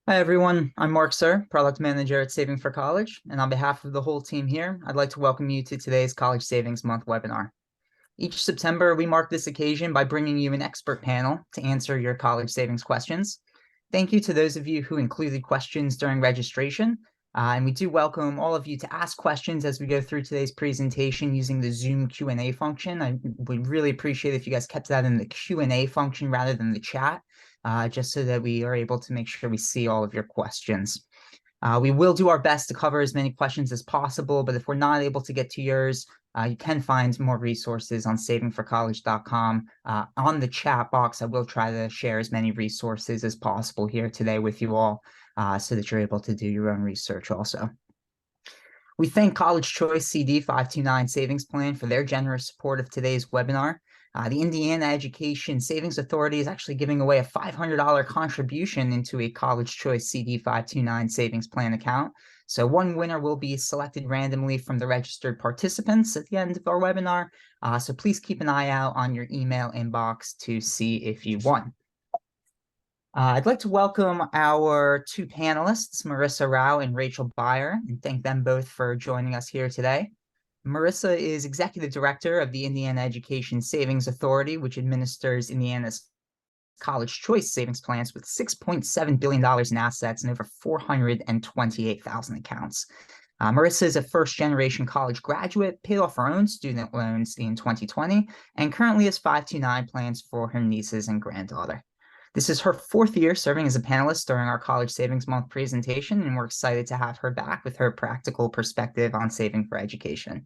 Hi, everyone. I'm Mark Sir, Product Manager at Saving for College, and on behalf of the whole team here, I'd like to welcome you to today's College Savings Month webinar. Each September, we mark this occasion by bringing you an expert panel to answer your college savings questions. Thank you to those of you who included questions during registration, and we do welcome all of you to ask questions as we go through today's presentation using the Zoom Q&A function. I would really appreciate if you guys kept that in the Q&A function rather than the chat, just so that we are able to make sure we see all of your questions. We will do our best to cover as many questions as possible, but if we're not able to get to yours, you can find more resources on savingforcollege.com. On the chat box, I will try to share as many resources as possible here today with you all, so that you're able to do your own research also. We thank CollegeChoice CD 529 Savings Plan for their generous support of today's webinar. The Indiana Education Savings Authority is actually giving away a $500 contribution into a CollegeChoice CD 529 Savings Plan account. So one winner will be selected randomly from the registered participants at the end of our webinar. So please keep an eye out on your email inbox to see if you won. I'd like to welcome our two panelists, Marissa Rao and Rachel Byer, and thank them both for joining us here today. Marissa is Executive Director of the Indiana Education Savings Authority, which administers Indiana's college choice savings plans with $6.7 billion in assets and over 428,000 accounts. Marissa is a first-generation college graduate, paid off her own student loans in 2020, and currently has 529 plans for her nieces and granddaughter. This is her fourth year serving as a panelist during our College Savings Month presentation, and we're excited to have her back with her practical perspective on saving for education.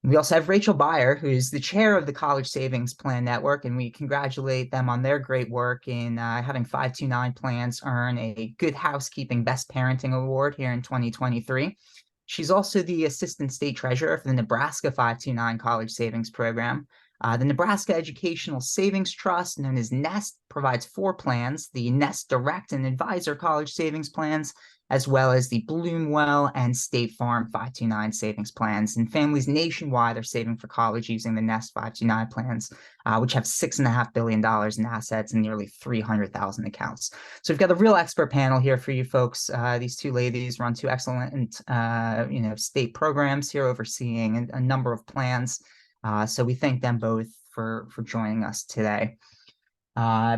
We also have Rachel Byer, who's the chair of the College Savings Plan Network, and we congratulate them on their great work in having 529 plans earn a Good Housekeeping Best Parenting Award here in 2023. She's also the Assistant State Treasurer for the Nebraska 529 College Savings Program. The Nebraska Educational Savings Trust, known as NEST, provides 4 plans: the NEST Direct and Advisor College Savings Plans, as well as the Bloomwell and State Farm 529 savings plans. And families nationwide are saving for college using the NEST 529 plans, which have $6.5 billion in assets and nearly 300,000 accounts. So we've got a real expert panel here for you folks. These two ladies run 2 excellent state programs here overseeing a number of plans. So we thank them both for joining us today.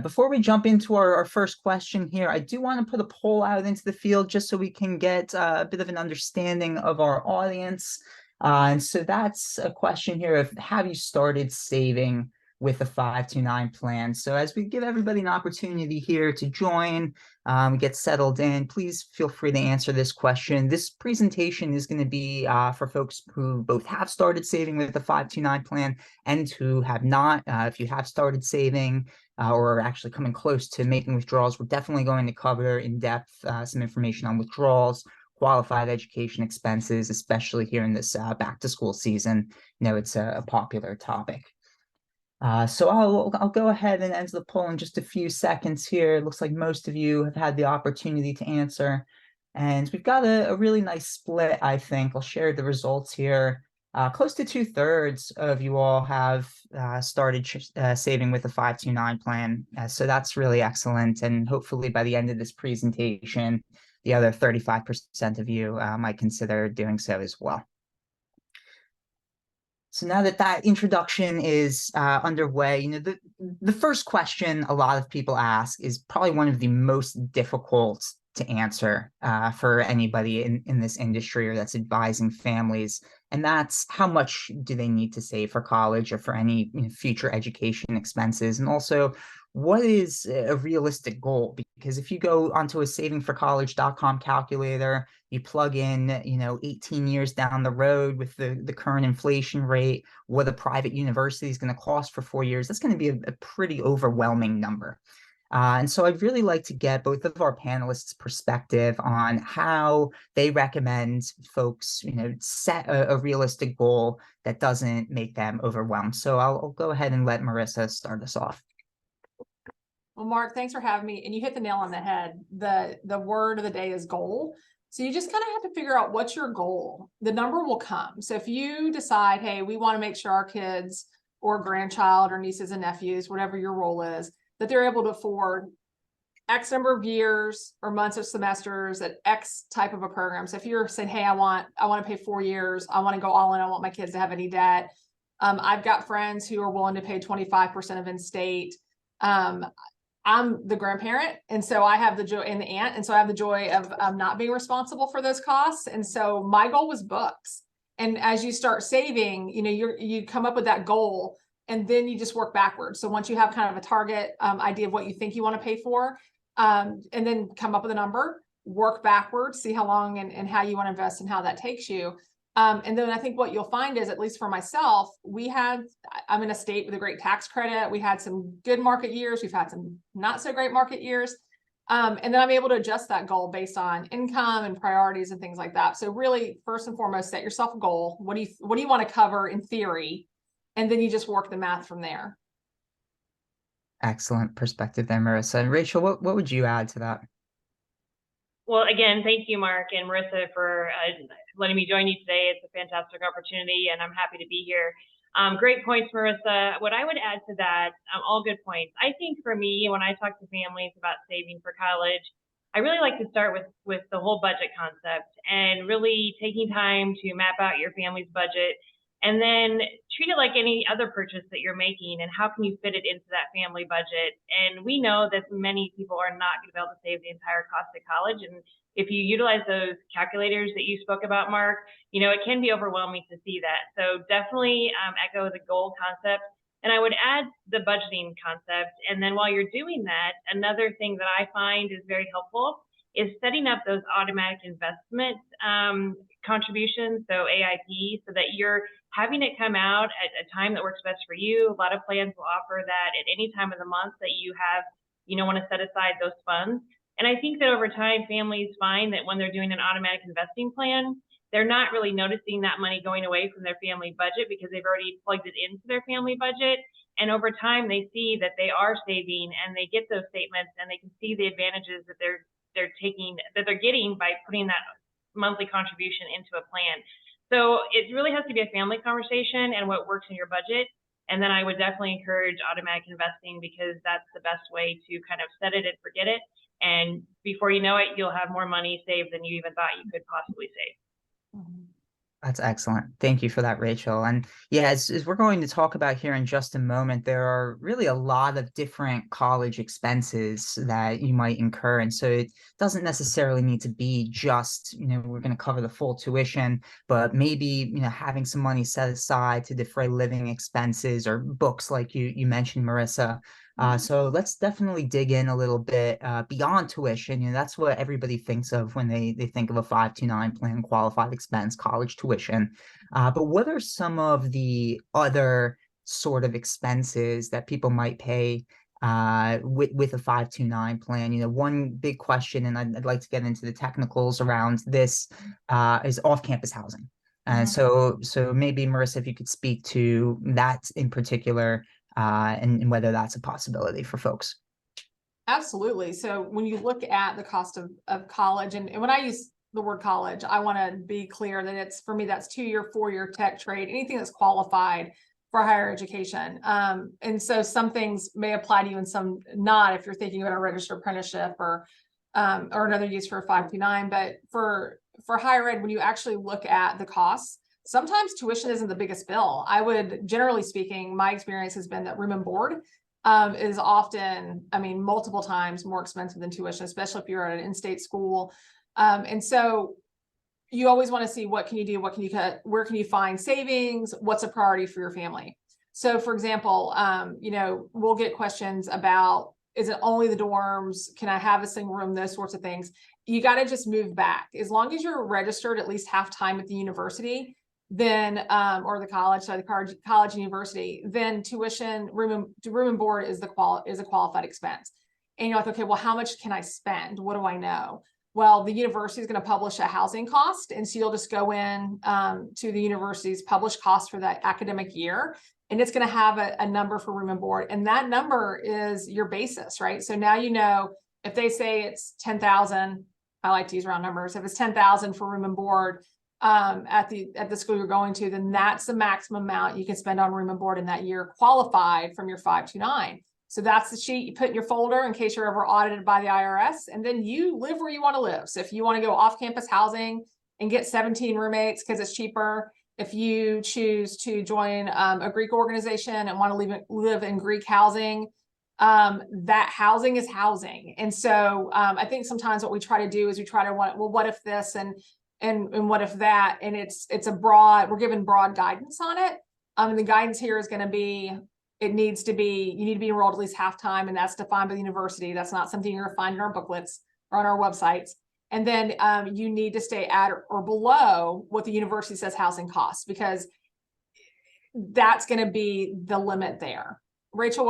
Before we jump into our first question here, I do want to put a poll out into the field just so we can get a bit of an understanding of our audience. And so that's a question here of, have you started saving with a 529 plan? So as we give everybody an opportunity here to join, get settled in, please feel free to answer this question. This presentation is going to be for folks who both have started saving with the 529 plan and who have not. If you have started saving or actually coming close to making withdrawals, we're definitely going to cover in depth some information on withdrawals, qualified education expenses, especially here in this back to school season. You know, it's a popular topic. So I'll go ahead and answer the poll in just a few seconds here. It looks like most of you have had the opportunity to answer, and we've got a really nice split, I think. I'll share the results here. Close to 2/3 of you all have started saving with the 529 plan. So that's really excellent. And hopefully by the end of this presentation, the other 35% of you might consider doing so as well. So now that introduction is underway, you know, the first question a lot of people ask is probably one of the most difficult to answer for anybody in this industry or that's advising families. And that's, how much do they need to save for college or for any future education expenses? And also, what is a realistic goal? Because if you go onto a savingforcollege.com calculator, you plug in, 18 years down the road with the current inflation rate, what a private university is going to cost for 4 years, that's going to be a pretty overwhelming number. And so I'd really like to get both of our panelists' perspective on how they recommend folks, set a realistic goal that doesn't make them overwhelmed. So I'll go ahead and let Marissa start us off. Well, Mark, thanks for having me. And you hit the nail on the head. The word of the day is goal. So you just kind of have to figure out what's your goal. The number will come. So if you decide, hey, we want to make sure our kids or grandchild or nieces and nephews, whatever your role is, that they're able to afford X number of years or months or semesters at X type of a program. So if you're saying, hey, I want to pay 4 years, I want to go all in, I want my kids to have any debt. I've got friends who are willing to pay 25% of in-state. I'm the grandparent, and so I have the joy, and the aunt, and so I have the joy of not being responsible for those costs. And so my goal was books. And as you start saving, you come up with that goal, and then you just work backwards. So once you have kind of a target idea of what you think you want to pay for, and then come up with a number, work backwards, see how long and how you want to invest and how that takes you. And then I think what you'll find is, at least for myself, I'm in a state with a great tax credit. We had some good market years. We've had some not so great market years. And then I'm able to adjust that goal based on income and priorities and things like that. So really, first and foremost, set yourself a goal. What do you want to cover in theory? And then you just work the math from there. Excellent perspective there, Marissa. And Rachel, what would you add to that? Well, again, thank you, Mark and Marissa, for letting me join you today. It's a fantastic opportunity, and I'm happy to be here. Great points, Marissa. What I would add to that, all good points. I think for me, when I talk to families about saving for college, I really like to start with the whole budget concept and really taking time to map out your family's budget, and then treat it like any other purchase that you're making, and how can you fit it into that family budget. And we know that many people are not going to be able to save the entire cost of college. And if you utilize those calculators that you spoke about, Mark, it can be overwhelming to see that. So definitely echo the goal concept. And I would add the budgeting concept. And then while you're doing that, another thing that I find is very helpful is setting up those automatic investment contributions, so AIP, so that you're having it come out at a time that works best for you. A lot of plans will offer that at any time of the month that you have, want to set aside those funds. And I think that over time, families find that when they're doing an automatic investing plan, they're not really noticing that money going away from their family budget because they've already plugged it into their family budget. And over time, they see that they are saving, and they get those statements, and they can see the advantages that they're getting by putting that monthly contribution into a plan. So it really has to be a family conversation and what works in your budget. And then I would definitely encourage automatic investing, because that's the best way to kind of set it and forget it. And before you know it, you'll have more money saved than you even thought you could possibly save. Mm-hmm. That's excellent. Thank you for that, Rachel. And yeah, as we're going to talk about here in just a moment, there are really a lot of different college expenses that you might incur. And so it doesn't necessarily need to be just, we're going to cover the full tuition, but maybe, having some money set aside to defray living expenses or books like you mentioned, Marissa. So let's definitely dig in a little bit beyond tuition. That's what everybody thinks of when they think of a 529 plan qualified expense, college tuition. But what are some of the other sort of expenses that people might pay with a 529 plan? One big question, and I'd like to get into the technicals around this, is off-campus housing. And so maybe, Marissa, if you could speak to that in particular, and whether that's a possibility for folks. Absolutely. So when you look at the cost of college, and when I use the word college, I want to be clear that it's, for me, that's 2-year, 4-year tech trade, anything that's qualified for higher education. And so some things may apply to you and some not, if you're thinking about a registered apprenticeship or another use for a 529. But for higher ed, when you actually look at the costs, sometimes tuition isn't the biggest bill. I would, generally speaking, my experience has been that room and board is often, multiple times more expensive than tuition, especially if you're at an in-state school. And so you always want to see, what can you do? What can you cut? Where can you find savings? What's a priority for your family? So for example, we'll get questions about, is it only the dorms? Can I have a single room? Those sorts of things. You got to just move back. As long as you're registered at least half time at the university, then or the college, so the college and university, then tuition, room and board is a qualified expense. And you're like, okay, well, how much can I spend? What do I know? Well, the university is going to publish a housing cost, and so you'll just go in to the university's published cost for that academic year, and it's going to have a number for room and board, and that number is your basis, right? So now if they say it's 10,000, I like to use round numbers. If it's 10,000 for room and board at the school you're going to, then that's the maximum amount you can spend on room and board in that year, qualified from your 529. So that's the sheet you put in your folder in case you're ever audited by the IRS. And then you live where you want to live. So if you want to go off-campus housing and get 17 roommates because it's cheaper, if you choose to join a Greek organization and want to live in Greek housing, that housing is housing. And so I think sometimes what we try to do is we try to want, well, what if this and what if that? And it's a broad, we're given broad guidance on it. And the guidance here is going to be, you need to be enrolled at least half-time, and that's defined by the university. That's not something you're going to find in our booklets or on our websites. And then you need to stay at or below what the university says housing costs, because that's going to be the limit there. Rachel,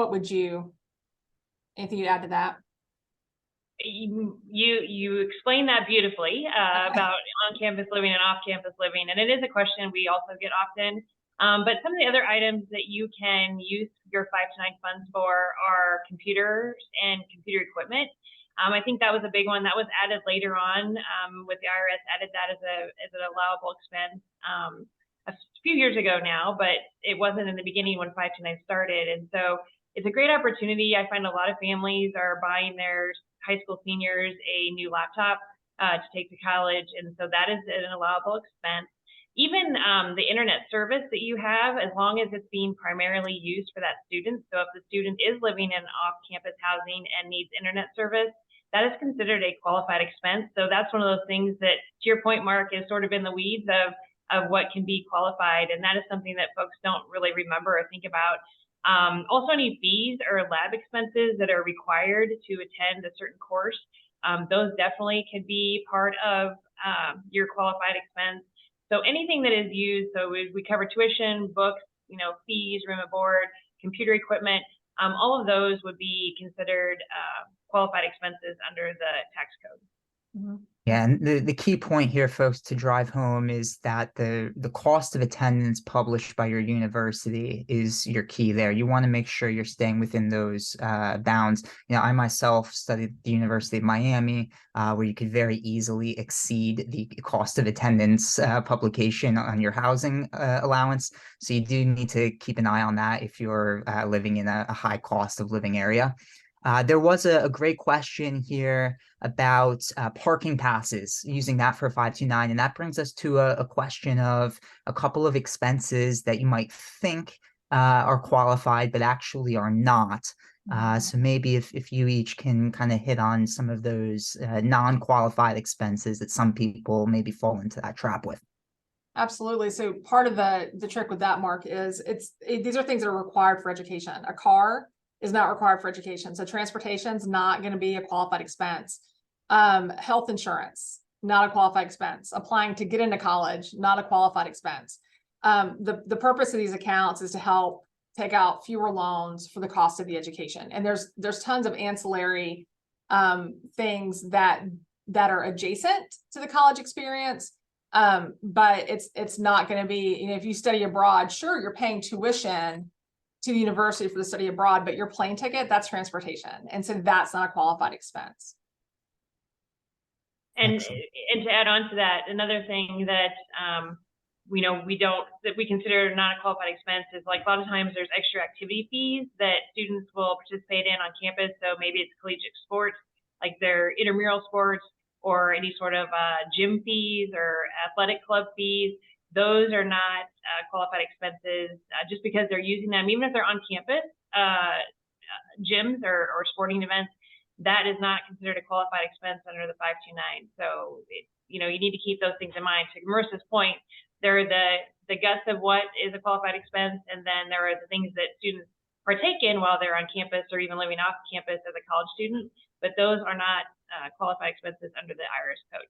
anything you'd add to that? You explained that beautifully about on-campus living and off-campus living, and it is a question we also get often. But some of the other items that you can use your 529 funds for are computers and computer equipment. I think that was a big one that was added later on with the IRS added that as an allowable expense a few years ago now, but it wasn't in the beginning when 529 started. And so it's a great opportunity. I find a lot of families are buying their high school seniors a new laptop to take to college. And so that is an allowable expense. Even the internet service that you have, as long as it's being primarily used for that student. So if the student is living in off-campus housing and needs internet service, that is considered a qualified expense. So that's one of those things that, to your point, Mark, is sort of in the weeds of what can be qualified. And that is something that folks don't really remember or think about. Also, any fees or lab expenses that are required to attend a certain course, those definitely could be part of your qualified expense. So anything that is used, so we cover tuition, books, fees, room and board, computer equipment, all of those would be considered qualified expenses under the tax code. Mm-hmm. Yeah, and the key point here, folks, to drive home is that the cost of attendance published by your university is your key there. You want to make sure you're staying within those bounds. I myself studied at the University of Miami, where you could very easily exceed the cost of attendance publication on your housing allowance. So you do need to keep an eye on that if you're living in a high cost of living area. There was a great question here about parking passes, using that for 529. And that brings us to a question of a couple of expenses that you might think are qualified, but actually are not. So maybe if you each can kind of hit on some of those non-qualified expenses that some people maybe fall into that trap with. Absolutely. So part of the trick with that, Mark, is these are things that are required for education. A car is not required for education. So transportation is not going to be a qualified expense. Health insurance, not a qualified expense. Applying to get into college, not a qualified expense. The purpose of these accounts is to help take out fewer loans for the cost of the education. And there's tons of ancillary things that are adjacent to the college experience. But it's not going to be, if you study abroad, sure, you're paying tuition to the university for the study abroad, but your plane ticket, that's transportation. And so that's not a qualified expense. And to add on to that, another thing that we consider not a qualified expense is, like, a lot of times there's extra activity fees that students will participate in on campus. So maybe it's collegiate sports, like their intramural sports, or any sort of gym fees or athletic club fees. Those are not qualified expenses just because they're using them, even if they're on campus gyms or sporting events. That is not considered a qualified expense under the 529. So you need to keep those things in mind. To Marissa's point, there are the guts of what is a qualified expense, and then there are the things that students partake in while they're on campus or even living off campus as a college student. But those are not qualified expenses under the IRS code.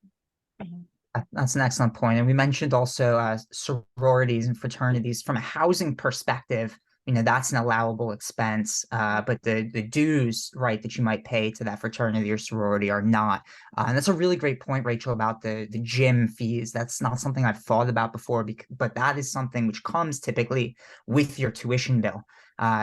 Mm-hmm. That's an excellent point. And we mentioned also sororities and fraternities from a housing perspective. That's an allowable expense, but the dues, right, that you might pay to that fraternity or sorority are not. And that's a really great point, Rachel, about the gym fees. That's not something I've thought about before, but that is something which comes typically with your tuition bill.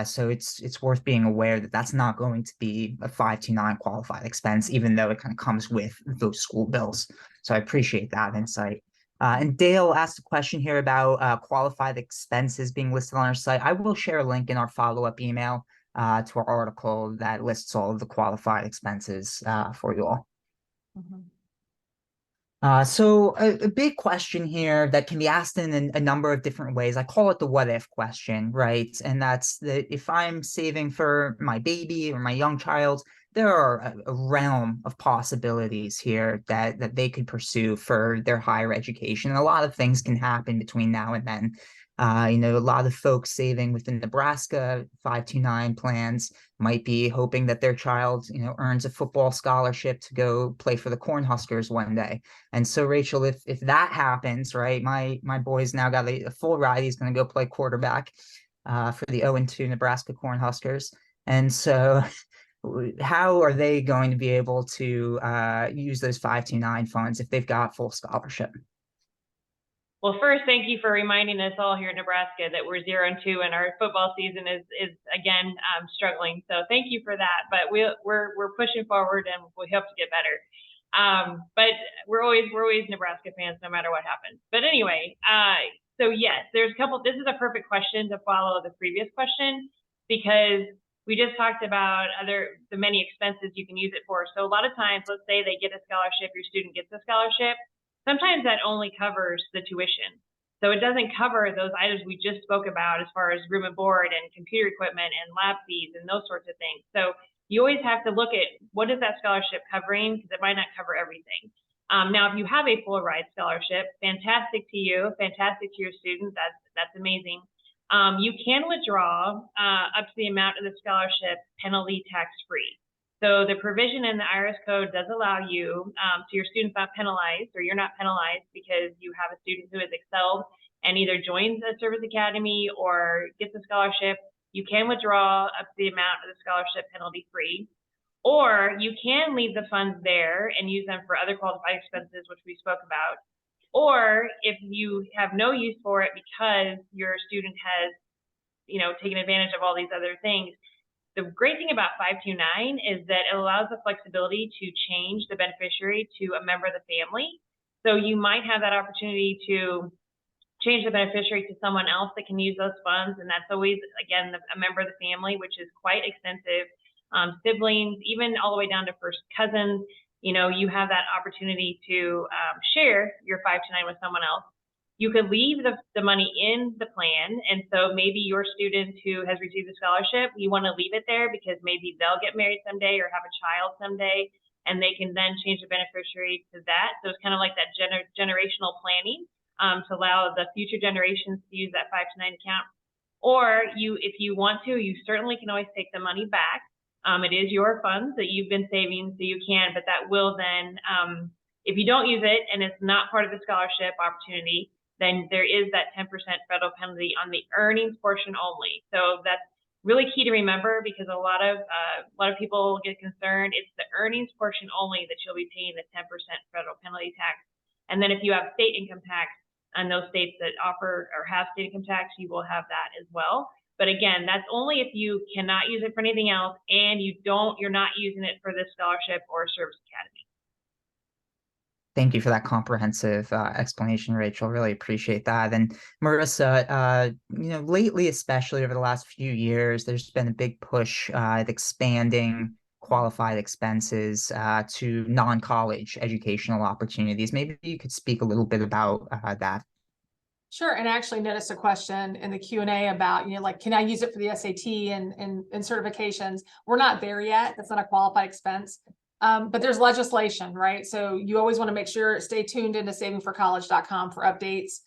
So it's worth being aware that that's not going to be a 529 qualified expense, even though it kind of comes with those school bills. So I appreciate that insight. And Dale asked a question here about qualified expenses being listed on our site. I will share a link in our follow-up email to our article that lists all of the qualified expenses for you all. Mhm. So a big question here that can be asked in a number of different ways. I call it the what if question, right? And that's that if I'm saving for my baby or my young child, there are a realm of possibilities here that they could pursue for their higher education. And a lot of things can happen between now and then. A lot of folks saving within Nebraska 529 plans might be hoping that their child, earns a football scholarship to go play for the Cornhuskers one day. And so, Rachel, if that happens, right, my boy's now got a full ride. He's going to go play quarterback for the 0-2 Nebraska Cornhuskers. And so, how are they going to be able to use those 529 funds if they've got full scholarship? Well, first, thank you for reminding us all here in Nebraska that we're 0-2 and our football season is again struggling. So thank you for that. But we're pushing forward and we hope to get better. But we're always Nebraska fans no matter what happens. But anyway, so yes, there's a couple. This is a perfect question to follow the previous question because we just talked about the many expenses you can use it for. So a lot of times, let's say they get a scholarship, your student gets a scholarship. Sometimes that only covers the tuition. So it doesn't cover those items we just spoke about as far as room and board and computer equipment and lab fees and those sorts of things. So you always have to look at what is that scholarship covering because it might not cover everything. Now, if you have a full ride scholarship, fantastic to you, fantastic to your student. That's amazing. You can withdraw up to the amount of the scholarship penalty tax free. So the provision in the IRS code does allow you, so your student's not penalized or you're not penalized because you have a student who has excelled and either joins a service academy or gets a scholarship. You can withdraw up to the amount of the scholarship penalty free, or you can leave the funds there and use them for other qualified expenses, which we spoke about. Or if you have no use for it because your student has, taken advantage of all these other things, the great thing about 529 is that it allows the flexibility to change the beneficiary to a member of the family. So you might have that opportunity to change the beneficiary to someone else that can use those funds. And that's always, again, a member of the family, which is quite extensive. Siblings, even all the way down to first cousins, you have that opportunity to share your 529 with someone else. You could leave the money in the plan. And so maybe your student who has received a scholarship, you want to leave it there because maybe they'll get married someday or have a child someday, and they can then change the beneficiary to that. So it's kind of like that generational planning to allow the future generations to use that 529 account. Or if you want to, you certainly can always take the money back. It is your funds that you've been saving, so you can, but that will then, if you don't use it and it's not part of the scholarship opportunity, then there is that 10% federal penalty on the earnings portion only. So that's really key to remember because a lot of people get concerned. It's the earnings portion only that you'll be paying the 10% federal penalty tax. And then if you have state income tax and those states that offer or have state income tax, you will have that as well. But again, that's only if you cannot use it for anything else and you're not using it for this scholarship or service academy. Thank you for that comprehensive explanation, Rachel. Really appreciate that. And Marissa, lately, especially over the last few years, there's been a big push at expanding qualified expenses to non-college educational opportunities. Maybe you could speak a little bit about that. Sure. And I actually noticed a question in the Q&A about, can I use it for the SAT and certifications? We're not there yet. That's not a qualified expense. But there's legislation, right? So you always want to make sure, stay tuned into savingforcollege.com for updates.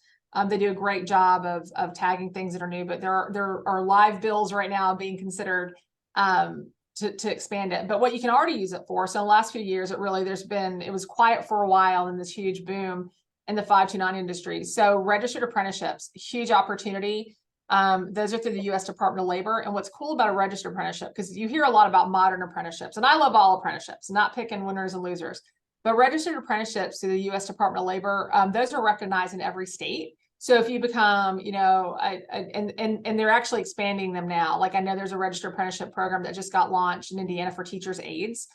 They do a great job of tagging things that are new, but there are live bills right now being considered to expand it. But what you can already use it for, so in the last few years, it was quiet for a while in this huge boom in the 529 industry. So registered apprenticeships, huge opportunity. Those are through the U.S. Department of Labor. And what's cool about a registered apprenticeship, because you hear a lot about modern apprenticeships, and I love all apprenticeships, not picking winners and losers, but registered apprenticeships through the U.S. Department of Labor, those are recognized in every state. So if you become, and they're actually expanding them now. Like I know there's a registered apprenticeship program that just got launched in Indiana for teachers' aides.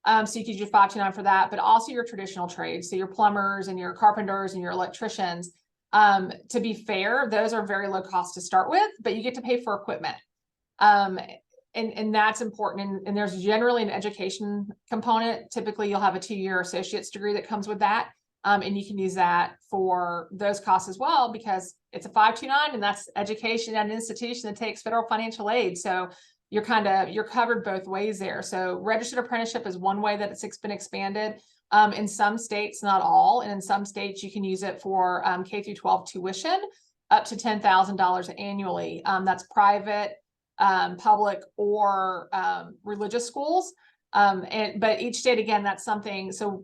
So you could do 529 for that, but also your traditional trades. So your plumbers and your carpenters and your electricians. To be fair, those are very low cost to start with, but you get to pay for equipment. and that's important. And there's generally an education component. Typically, you'll have a 2-year associate's degree that comes with that. And you can use that for those costs as well, because it's a 529, and that's education at an institution that takes federal financial aid. So you're covered both ways there. So registered apprenticeship is one way that it's been expanded. In some states, not all, and in some states you can use it for K through 12 tuition up to $10,000 annually. That's private, public, or religious schools. But each state, again, that's something. So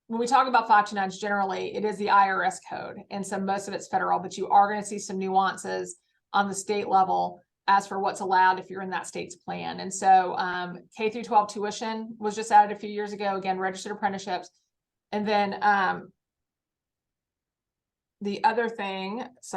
when we talk about 529s, generally it is the IRS code, and so most of it's federal, but you are going to see some nuances on the state level as for what's allowed if you're in that state's plan. And so K through 12 tuition was just added a few years ago, again, registered apprenticeships. And then the other thing is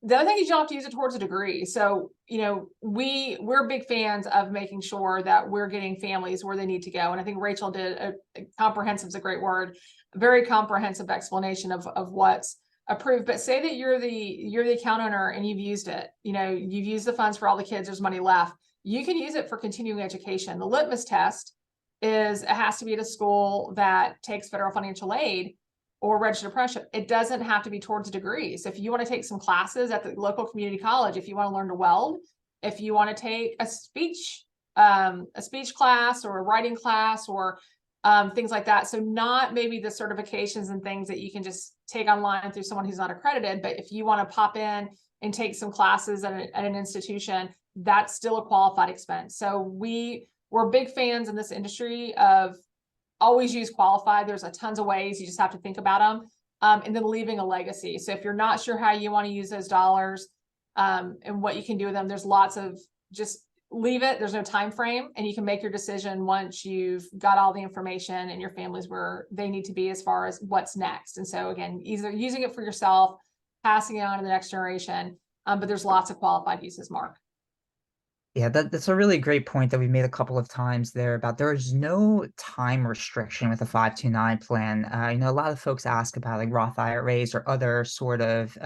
you don't have to use it towards a degree. So, we're big fans of making sure that we're getting families where they need to go. And I think Rachel did a comprehensive is a great word, very comprehensive explanation of what's approved. But say that you're the account owner and you've used it, you've used the funds for all the kids, there's money left. You can use it for continuing education. The litmus test is it has to be at a school that takes federal financial aid or registered apprenticeship. It doesn't have to be towards a degree. So if you want to take some classes at the local community college, if you want to learn to weld, if you want to take a speech class or a writing class or things like that. So not maybe the certifications and things that you can just take online through someone who's not accredited, but if you want to pop in and take some classes at an institution, that's still a qualified expense. So we're big fans in this industry of always use qualified. There's a tons of ways. You just have to think about them. And then leaving a legacy. So if you're not sure how you want to use those dollars and what you can do with them, there's lots of just leave it. There's no time frame, and you can make your decision once you've got all the information and your family's where they need to be as far as what's next. And so again, either using it for yourself, passing it on to the next generation. But there's lots of qualified uses, Mark. Yeah, that's a really great point that we made a couple of times there about there is no time restriction with a 529 plan. A lot of folks ask about like Roth IRAs or other sort of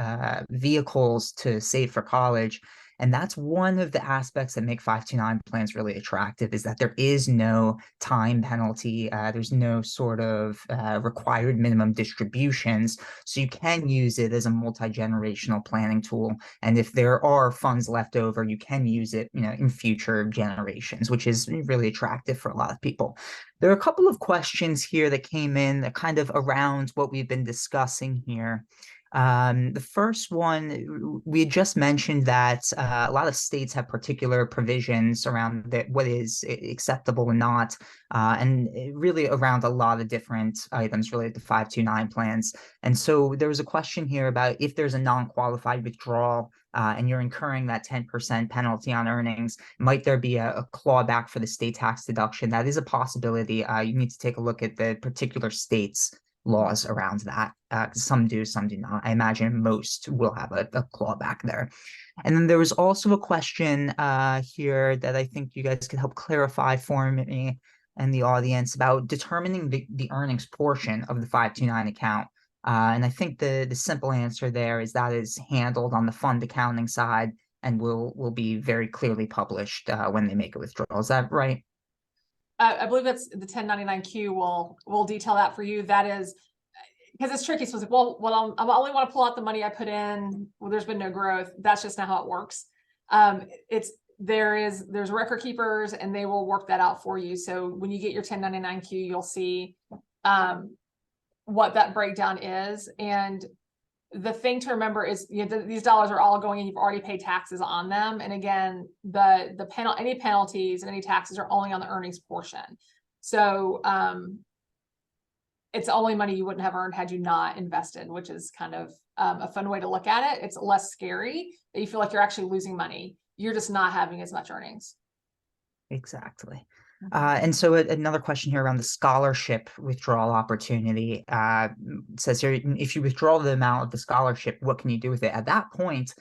vehicles to save for college. And that's one of the aspects that make 529 plans really attractive, is that there is no time penalty. There's no sort of required minimum distributions. So you can use it as a multi-generational planning tool. And if there are funds left over, you can use it, in future generations, which is really attractive for a lot of people. There are a couple of questions here that came in that kind of around what we've been discussing here. The first one, we had just mentioned that a lot of states have particular provisions around what is acceptable and not, and really around a lot of different items related to 529 plans. And so there was a question here about if there's a non-qualified withdrawal and you're incurring that 10% penalty on earnings, might there be a clawback for the state tax deduction? That is a possibility. You need to take a look at the particular states laws around that. Some do, some do not. I imagine most will have a clawback there. And then there was also a question here that I think you guys could help clarify for me and the audience about determining the earnings portion of the 529 account. And I think the simple answer there is that is handled on the fund accounting side and will be very clearly published when they make a withdrawal. Is that right? I believe that's the 1099-Q will detail that for you. That is because it's tricky. So it's like, well, I only want to pull out the money I put in. Well, there's been no growth. That's just not how it works. There's record keepers and they will work that out for you. So when you get your 1099-Q, you'll see what that breakdown is. And the thing to remember is, these dollars are all going and you've already paid taxes on them. And again, any penalties and any taxes are only on the earnings portion. So it's only money you wouldn't have earned had you not invested, which is kind of a fun way to look at it. It's less scary that you feel like you're actually losing money. You're just not having as much earnings. Exactly. And so another question here around the scholarship withdrawal opportunity. It says here, if you withdraw the amount of the scholarship, what can you do with it? At that point,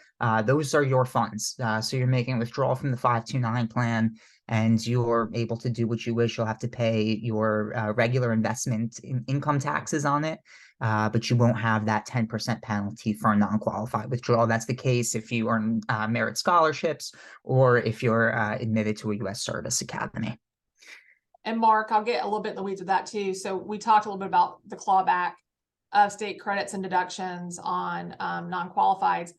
those are your funds. So you're making a withdrawal from the 529 plan, and you're able to do what you wish. You'll have to pay your regular investment income taxes on it, but you won't have that 10% penalty for a non-qualified withdrawal. That's the case if you earn merit scholarships or if you're admitted to a U.S. Service Academy. And Mark, I'll get a little bit in the weeds with that too. So we talked a little bit about the clawback of state credits and deductions on non-qualifieds.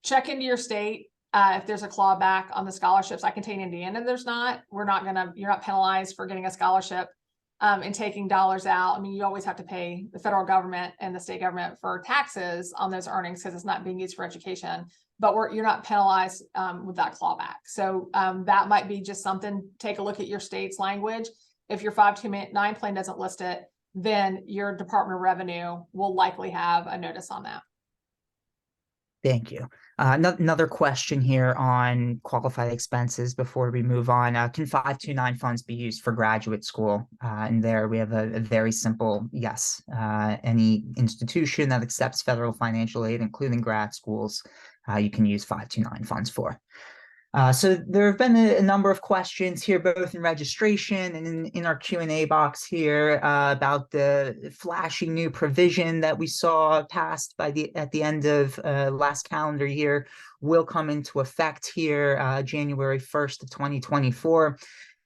Check into your state. If there's a clawback on the scholarships. I can tell you in Indiana, there's not. You're not penalized for getting a scholarship and taking dollars out. I mean, you always have to pay the federal government and the state government for taxes on those earnings because it's not being used for education. But you're not penalized with that clawback. So that might be just something. Take a look at your state's language. If your 529 plan doesn't list it, then your Department of Revenue will likely have a notice on that. Thank you. Another question here on qualified expenses before we move on. Can 529 funds be used for graduate school? And there we have a very simple yes. Any institution that accepts federal financial aid, including grad schools, you can use 529 funds for. So there have been a number of questions here, both in registration and in our Q&A box here about the flashy new provision that we saw passed at the end of last calendar year will come into effect here January 1st of 2024.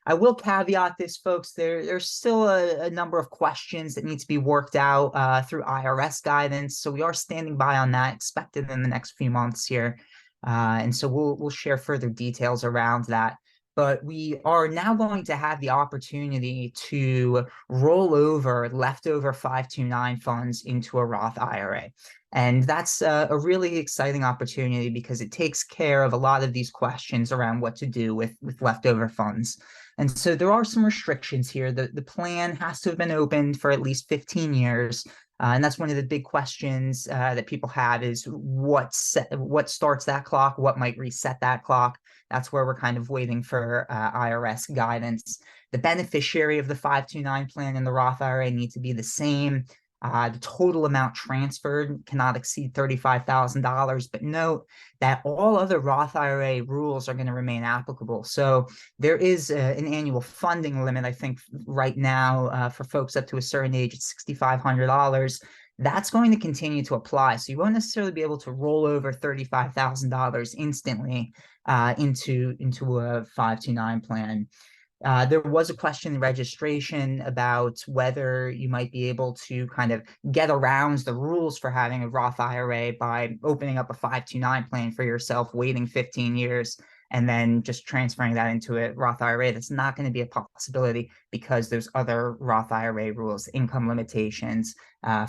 I will caveat this, folks. There's still a number of questions that need to be worked out through IRS guidance. So we are standing by on that, expected in the next few months here. And so we'll share further details around that. But we are now going to have the opportunity to roll over leftover 529 funds into a Roth IRA. And that's a really exciting opportunity because it takes care of a lot of these questions around what to do with leftover funds. And so there are some restrictions here. The plan has to have been opened for at least 15 years. And that's one of the big questions that people have is what starts that clock, what might reset that clock. That's where we're kind of waiting for IRS guidance. The beneficiary of the 529 plan and the Roth IRA need to be the same. The total amount transferred cannot exceed $35,000, but note that all other Roth IRA rules are going to remain applicable. So there is an annual funding limit, I think right now for folks up to a certain age, it's $6,500. That's going to continue to apply. So you won't necessarily be able to roll over $35,000 instantly into a 529 plan. There was a question in registration about whether you might be able to kind of get around the rules for having a Roth IRA by opening up a 529 plan for yourself, waiting 15 years, and then just transferring that into a Roth IRA. That's not going to be a possibility because there's other Roth IRA rules, income limitations,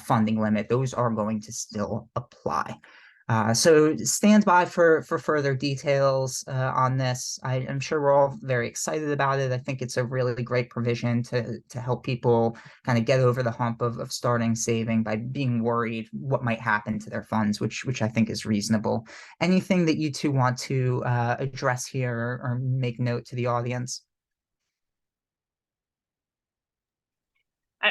funding limit. Those are going to still apply. So stand by for further details on this. I'm sure we're all very excited about it. I think it's a really great provision to help people kind of get over the hump of starting saving by being worried what might happen to their funds, which I think is reasonable. Anything that you two want to address here or make note to the audience?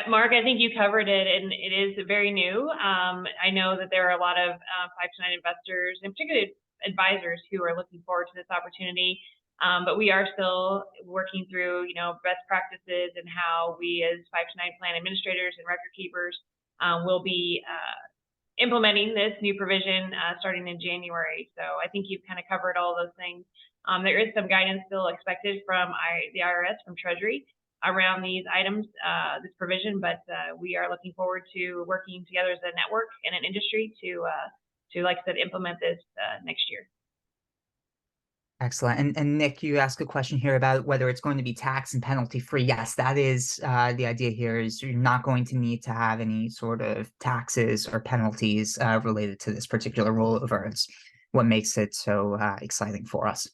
Mark, I think you covered it, and it is very new. I know that there are a lot of 529 investors, and particularly advisors, who are looking forward to this opportunity. But we are still working through, best practices and how we, as 529 plan administrators and record keepers, will be implementing this new provision starting in January. So I think you've kind of covered all those things. There is some guidance still expected from the IRS, from Treasury, around these items, this provision, but we are looking forward to working together as a network and an industry to like I said, implement this next year. Excellent. And Nick, you asked a question here about whether it's going to be tax and penalty free. Yes, that is the idea here is you're not going to need to have any sort of taxes or penalties related to this particular rollover. It's what makes it so exciting for us.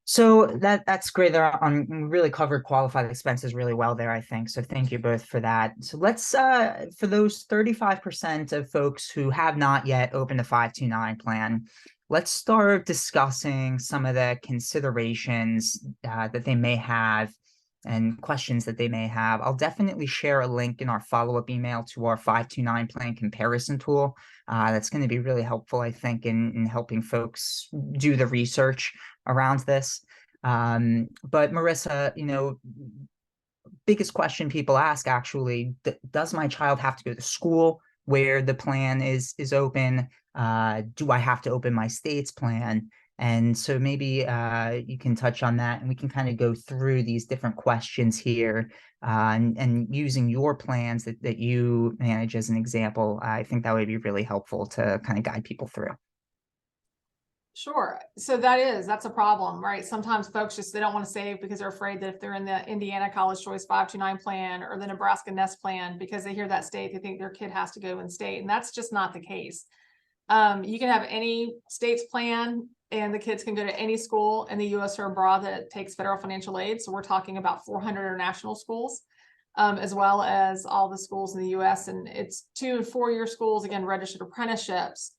So that's great. There on we really covered qualified expenses really well there, I think. So thank you both for that. So let's for those 35% of folks who have not yet opened a 529 plan, let's start discussing some of the considerations that they may have and questions that they may have. I'll definitely share a link in our follow-up email to our 529 plan comparison tool. That's going to be really helpful, I think, in helping folks do the research around this. But Marissa, biggest question people ask actually, does my child have to go to school where the plan is open? Do I have to open my state's plan? And so maybe you can touch on that and we can kind of go through these different questions here and using your plans that you manage as an example. I think that would be really helpful to kind of guide people through. Sure. So that's a problem, right? Sometimes folks they don't want to save because they're afraid that if they're in the Indiana College Choice 529 plan or the Nebraska Nest plan, because they hear that state, they think their kid has to go in state. And that's just not the case. You can have any state's plan and the kids can go to any school in the US or abroad that takes federal financial aid. So we're talking about 400 international schools, as well as all the schools in the US. And it's 2 and 4 year schools, again, registered apprenticeships.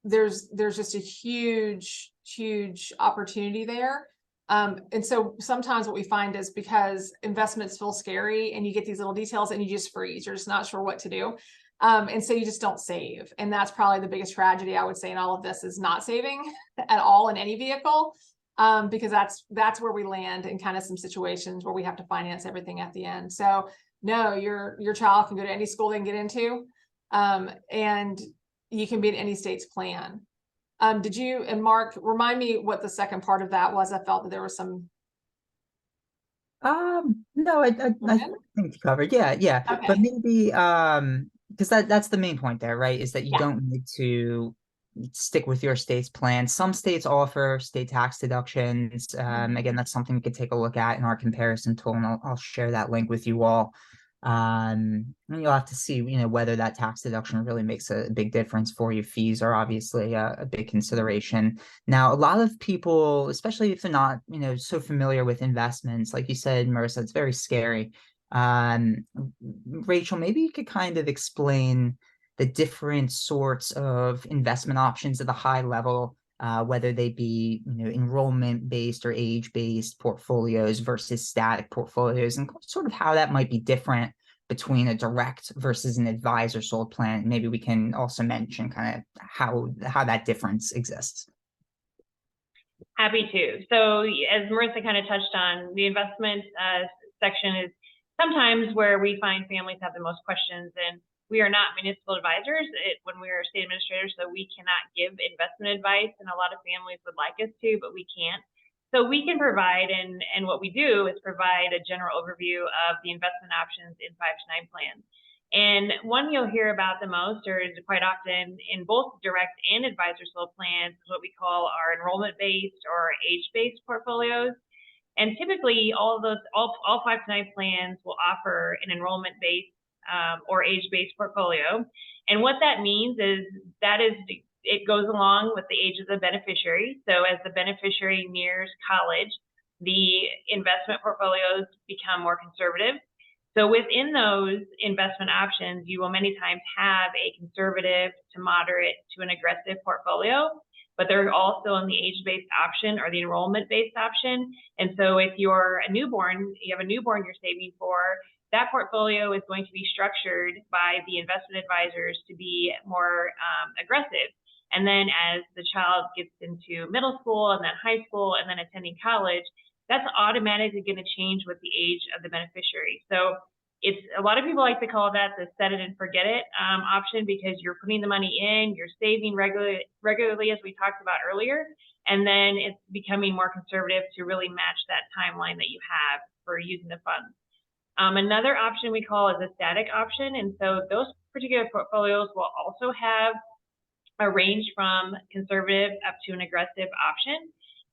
There's just a huge opportunity there. And so sometimes what we find is because investments feel scary and you get these little details and you just freeze, you're just not sure what to do. And so you just don't save. And that's probably the biggest tragedy I would say in all of this is not saving at all in any vehicle. Because that's where we land in kind of some situations where we have to finance everything at the end. So no, your child can go to any school they can get into. And you can be in any state's plan. Did you, and Mark, remind me what the second part of that was? I felt that there was some. No, I think you covered. Yeah. Okay. But maybe, because that's the main point there, right? Is that you don't need to stick with your state's plan. Some states offer state tax deductions. Again, that's something you could take a look at in our comparison tool, and I'll share that link with you all. And you'll have to see, whether that tax deduction really makes a big difference for you. Fees are obviously a big consideration. Now, a lot of people, especially if they're not, so familiar with investments, like you said, Marissa, it's very scary. Rachel, maybe you could kind of explain the different sorts of investment options at a high level, whether they be, enrollment-based or age-based portfolios versus static portfolios, and sort of how that might be different between a direct versus an advisor sold plan. Maybe we can also mention kind of how that difference exists. Happy to. So as Marissa kind of touched on, the investment section is sometimes where we find families have the most questions, and we are not municipal advisors when we are state administrators, so we cannot give investment advice, and a lot of families would like us to, but we can't. So we can provide, and what we do is provide a general overview of the investment options in 529 plans. And one you'll hear about the most, or is quite often in both direct and advisor sold plans, is what we call our enrollment-based or age-based portfolios. And typically, all 529 plans will offer an enrollment-based or age-based portfolio. And what that means is it goes along with the age of the beneficiary. So as the beneficiary nears college, the investment portfolios become more conservative. So within those investment options, you will many times have a conservative to moderate to an aggressive portfolio, but they're also on the age-based option or the enrollment-based option. And so if you're a newborn, you have a newborn you're saving for, that portfolio is going to be structured by the investment advisors to be more aggressive. And then as the child gets into middle school and then high school and then attending college, that's automatically going to change with the age of the beneficiary. So it's a lot of people like to call that the set it and forget it option, because you're putting the money in, you're saving regularly, as we talked about earlier, and then it's becoming more conservative to really match that timeline that you have for using the funds. Another option we call is a static option, and so those particular portfolios will also have a range from conservative up to an aggressive option.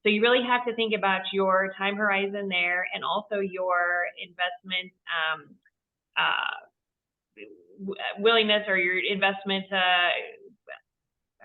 So you really have to think about your time horizon there, and also your investment willingness, or your investment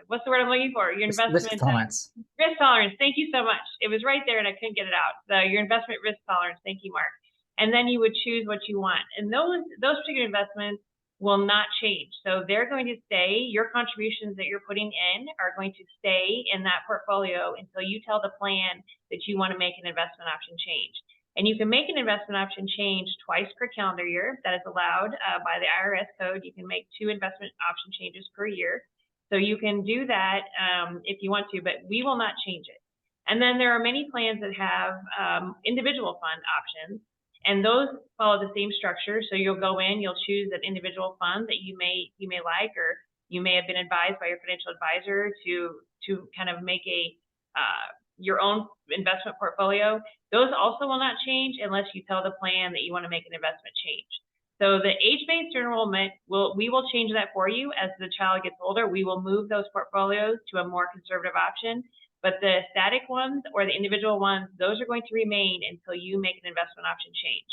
what's the word I'm looking for? Your investment Risk tolerance. risk tolerance. Thank you so much. It was right there and I couldn't get it out. So your investment risk tolerance. Thank you, Mark. And then you would choose what you want. And those particular investments will not change. So they're going to stay, your contributions that you're putting in are going to stay in that portfolio until you tell the plan that you want to make an investment option change. And you can make an investment option change twice per calendar year. That is allowed by the IRS code. You can make 2 investment option changes per year. So you can do that if you want to, but we will not change it. And then there are many plans that have individual fund options. And those follow the same structure. So you'll go in, you'll choose an individual fund that you may like, or you may have been advised by your financial advisor to kind of make a your own investment portfolio. Those also will not change unless you tell the plan that you want to make an investment change. So the age-based enrollment we will change that for you as the child gets older. We will move those portfolios to a more conservative option. But the static ones or the individual ones, those are going to remain until you make an investment option change.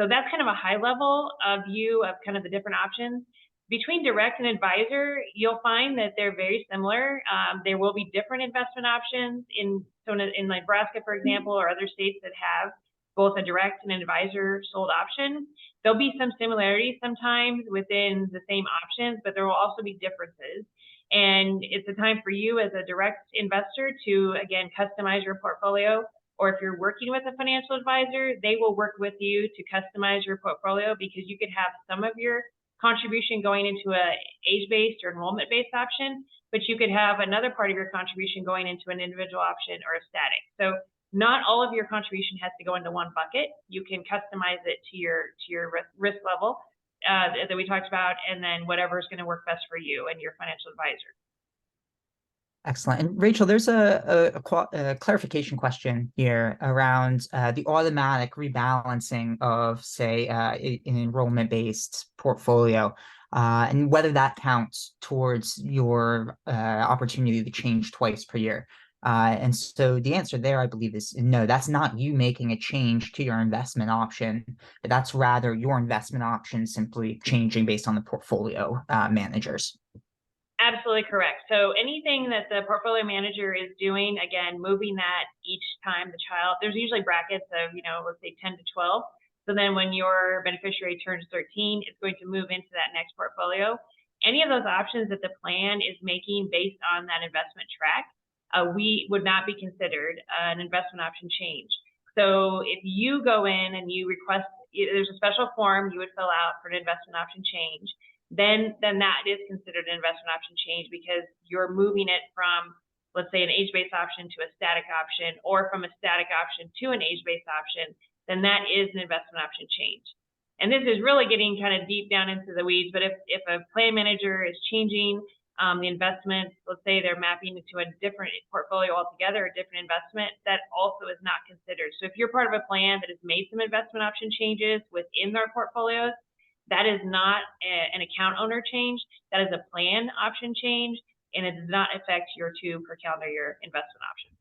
So that's kind of a high level view of kind of the different options. Between direct and advisor, you'll find that they're very similar. There will be different investment options in Nebraska, for example, or other states that have both a direct and an advisor sold option. There'll be some similarities sometimes within the same options, but there will also be differences. And it's a time for you as a direct investor to, again, customize your portfolio. Or if you're working with a financial advisor, they will work with you to customize your portfolio, because you could have some of your contribution going into a age-based or enrollment-based option, but you could have another part of your contribution going into an individual option or a static. So not all of your contribution has to go into one bucket. You can customize it to your risk level that we talked about, and then whatever is going to work best for you and your financial advisor. Excellent. And Rachel, there's a clarification question here around the automatic rebalancing of, say, an enrollment-based portfolio, and whether that counts towards your opportunity to change twice per year. And so the answer there, I believe, is no. That's not you making a change to your investment option, but that's rather your investment option simply changing based on the portfolio managers. Absolutely correct. So anything that the portfolio manager is doing, again, moving that each time the child, there's usually brackets of, let's say 10 to 12. So then when your beneficiary turns 13, it's going to move into that next portfolio. Any of those options that the plan is making based on that investment track, we would not be considered an investment option change. So if you go in and you request, there's a special form you would fill out for an investment option change, then that is considered an investment option change, because you're moving it from, let's say, an age-based option to a static option, or from a static option to an age-based option, then that is an investment option change. And this is really getting kind of deep down into the weeds, but if a plan manager is changing the investments, let's say they're mapping into a different portfolio altogether, a different investment, that also is not considered. So if you're part of a plan that has made some investment option changes within their portfolios, that is not an account owner change. That is a plan option change, and it does not affect your 2 per calendar year investment options.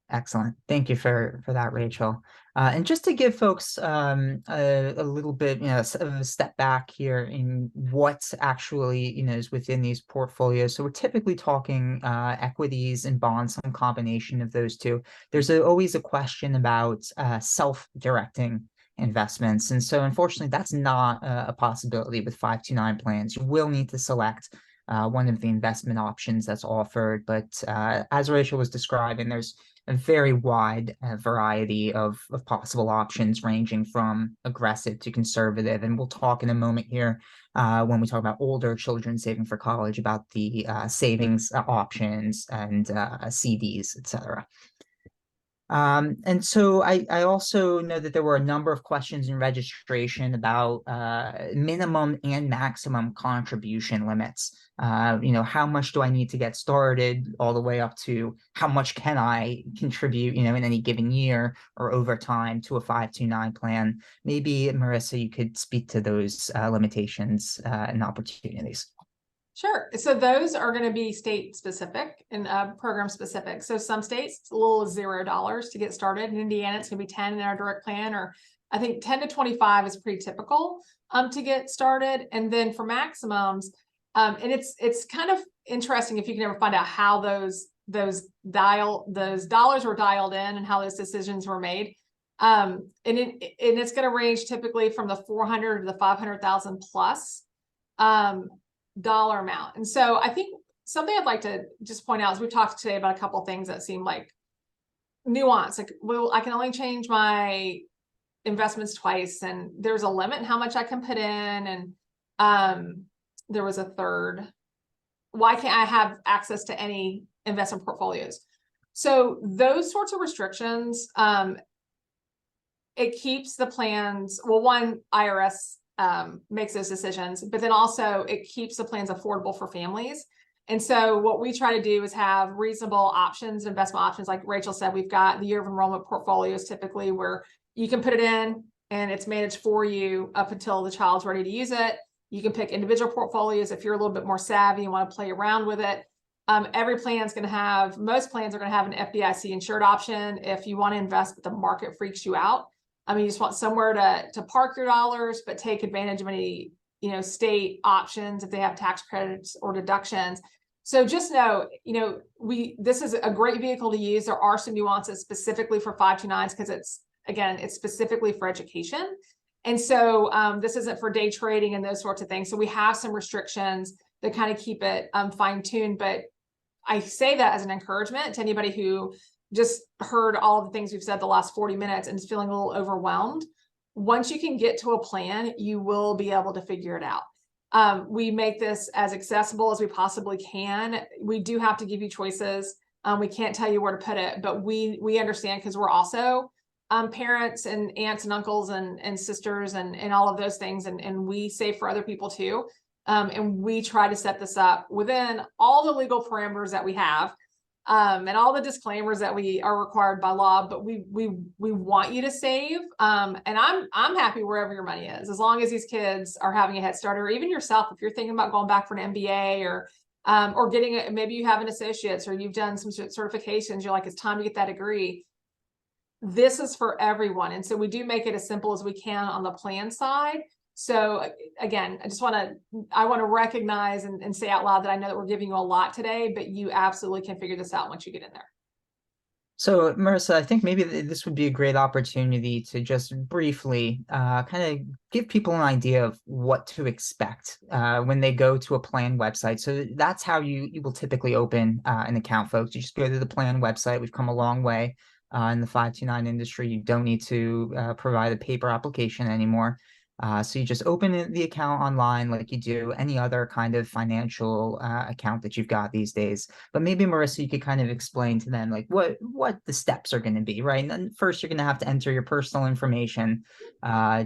Excellent. Thank you for that, Rachel. And just to give folks a little bit, of a step back here in what actually, is within these portfolios. So we're typically talking equities and bonds, some combination of those two. There's always a question about self-directing investments. And so unfortunately, that's not a possibility with 529 plans. You will need to select one of the investment options that's offered. But as Rachel was describing, there's a very wide variety of possible options, ranging from aggressive to conservative. And we'll talk in a moment here when we talk about older children saving for college, about the savings options and CDs, etc. And so I also know that there were a number of questions in registration about minimum and maximum contribution limits. How much do I need to get started, all the way up to how much can I contribute, in any given year or over time to a 529 plan. Maybe, Marissa, you could speak to those limitations and opportunities. Sure. So those are going to be state specific and program specific. So some states, it's a little $0 to get started. In Indiana, it's going to be 10 in our direct plan, or I think 10 to 25 is pretty typical to get started. And then for maximums, And it's kind of interesting if you can ever find out how those dollars were dialed in and how those decisions were made. And it's going to range typically from the 400 to the 500,000 plus dollar amount. And so I think something I'd like to just point out is we've talked today about a couple of things that seem like nuance. Like, well, I can only change my investments twice, and there's a limit in how much I can put in. And there was a third. Why can't I have access to any investment portfolios? So those sorts of restrictions, it keeps the plans. Well, one, IRS makes those decisions, but then also it keeps the plans affordable for families. And so what we try to do is have reasonable options, investment options. Like Rachel said, we've got the year of enrollment portfolios typically where you can put it in and it's managed for you up until the child's ready to use it. You can pick individual portfolios if you're a little bit more savvy and want to play around with it. Every plan is going to have, most plans are going to have an FDIC insured option if you want to invest, but the market freaks you out. I mean, you just want somewhere to park your dollars, but take advantage of any, state options if they have tax credits or deductions. So just know, this is a great vehicle to use. There are some nuances specifically for 529s because it's specifically for education. And so this isn't for day trading and those sorts of things. So we have some restrictions that kind of keep it fine-tuned. But I say that as an encouragement to anybody who just heard all the things we've said the last 40 minutes and is feeling a little overwhelmed. Once you can get to a plan, you will be able to figure it out. We make this as accessible as we possibly can. We do have to give you choices. We can't tell you where to put it, but we understand because we're also parents and aunts and uncles and sisters and all of those things. And we save for other people too. And we try to set this up within all the legal parameters that we have. And all the disclaimers that we are required by law, but we want you to save. And I'm happy wherever your money is, as long as these kids are having a head start, or even yourself, if you're thinking about going back for an MBA or getting it, maybe you have an associate's or you've done some certifications, you're like, it's time to get that degree. This is for everyone. And so we do make it as simple as we can on the plan side. So again, I want to recognize and say out loud that I know that we're giving you a lot today, but you absolutely can figure this out once you get in there. So Marissa, I think maybe this would be a great opportunity to just briefly kind of give people an idea of what to expect when they go to a plan website. So that's how you will typically open an account, folks. You just go to the plan website. We've come a long way in the 529 industry. You don't need to provide a paper application anymore. So you just open the account online like you do any other kind of financial account that you've got these days. But maybe, Marissa, you could kind of explain to them like what the steps are going to be, right? And first, you're going to have to enter your personal information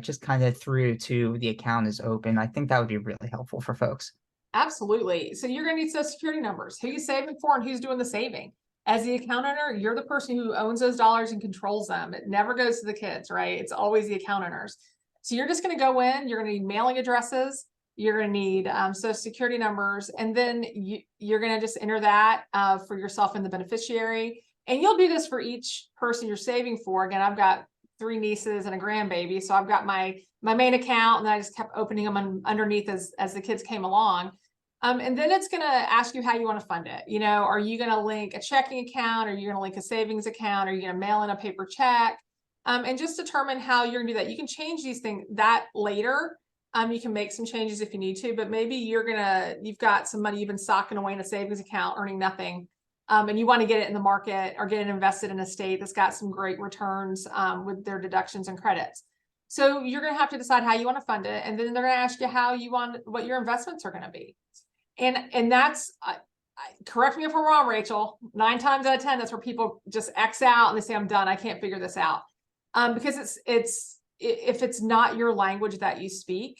just kind of through to the account is open. I think that would be really helpful for folks. Absolutely. So you're going to need Social Security numbers, who you're saving for and who's doing the saving. As the account owner, you're the person who owns those dollars and controls them. It never goes to the kids, right? It's always the account owners. So you're just going to go in, you're going to need mailing addresses, you're going to need Social Security numbers, and then you're going to just enter that for yourself and the beneficiary. And you'll do this for each person you're saving for. Again, I've got 3 nieces and a grandbaby. So I've got my main account, and then I just kept opening them underneath as the kids came along. And then it's going to ask you how you want to fund it. Are you going to link a checking account? Are you going to link a savings account? Are you going to mail in a paper check? And just determine how you're gonna do that. You can change these things that later. You can make some changes if you need to, but maybe you've got some money you've been stocking away in a savings account, earning nothing. And you want to get it in the market or get it invested in a state that's got some great returns with their deductions and credits. So you're going to have to decide how you want to fund it. And then they're going to ask you what your investments are going to be. And that's, correct me if I'm wrong, Rachel, 9 times out of 10, that's where people just X out and they say, I'm done. I can't figure this out. Because if it's not your language that you speak,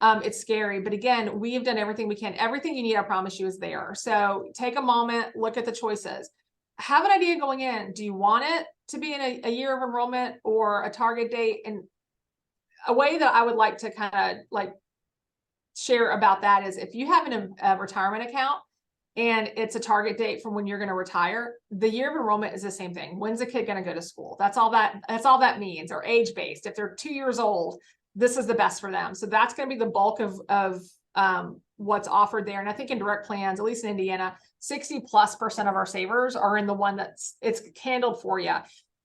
it's scary. But again, we've done everything we can. Everything you need, I promise you, is there. So take a moment, look at the choices. Have an idea going in. Do you want it to be in a year of enrollment or a target date? And a way that I would like to kind of share about that is if you have a retirement account and it's a target date from when you're going to retire, the year of enrollment is the same thing. When's the kid going to go to school? That's all that means, or age-based. If they're 2 years old, this is the best for them. So that's going to be the bulk of what's offered there. And I think in direct plans, at least in Indiana, 60+% of our savers are in the one it's handled for you.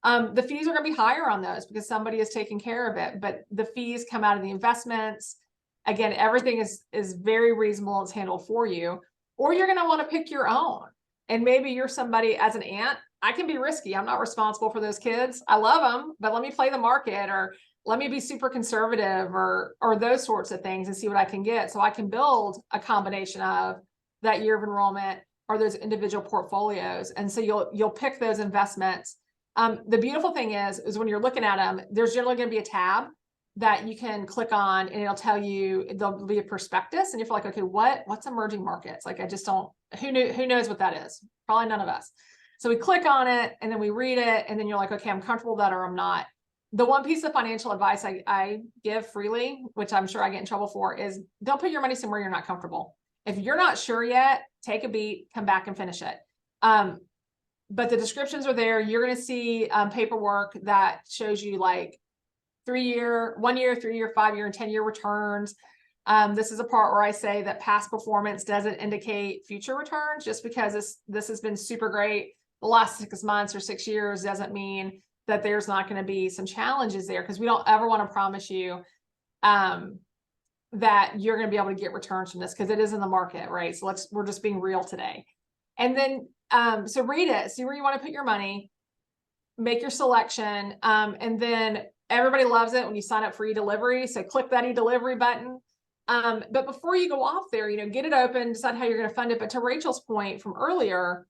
The fees are going to be higher on those because somebody is taking care of it, but the fees come out of the investments. Again, everything is very reasonable. It's handled for you, or you're going to want to pick your own. And maybe you're somebody as an aunt, I can be risky. I'm not responsible for those kids. I love them, but let me play the market, or let me be super conservative, or those sorts of things, and see what I can get. So I can build a combination of that year of enrollment or those individual portfolios. And so you'll pick those investments. The beautiful thing is when you're looking at them, there's generally going to be a tab that you can click on, and it'll tell you, there'll be a prospectus, and you're like, okay, what's emerging markets? Like, I just don't, who knows what that is? Probably none of us. So we click on it, and then we read it, and then you're like, okay, I'm comfortable with that, or I'm not. The one piece of financial advice I give freely, which I'm sure I get in trouble for, is don't put your money somewhere you're not comfortable. If you're not sure yet, take a beat, come back and finish it. But the descriptions are there. You're going to see paperwork that shows you like 1 year, 3 year, 5 year, and 10-year returns. This is a part where I say that past performance doesn't indicate future returns. Just because this has been super great the last 6 months or 6 years doesn't mean that there's not going to be some challenges there, because we don't ever want to promise you that you're going to be able to get returns from this, because it is in the market, right? So we're just being real today. And then so read it, see where you want to put your money, make your selection, and then everybody loves it when you sign up for e-delivery. So click that e-delivery button. But before you go off there, get it open, decide how you're going to fund it. But to Rachel's point from earlier,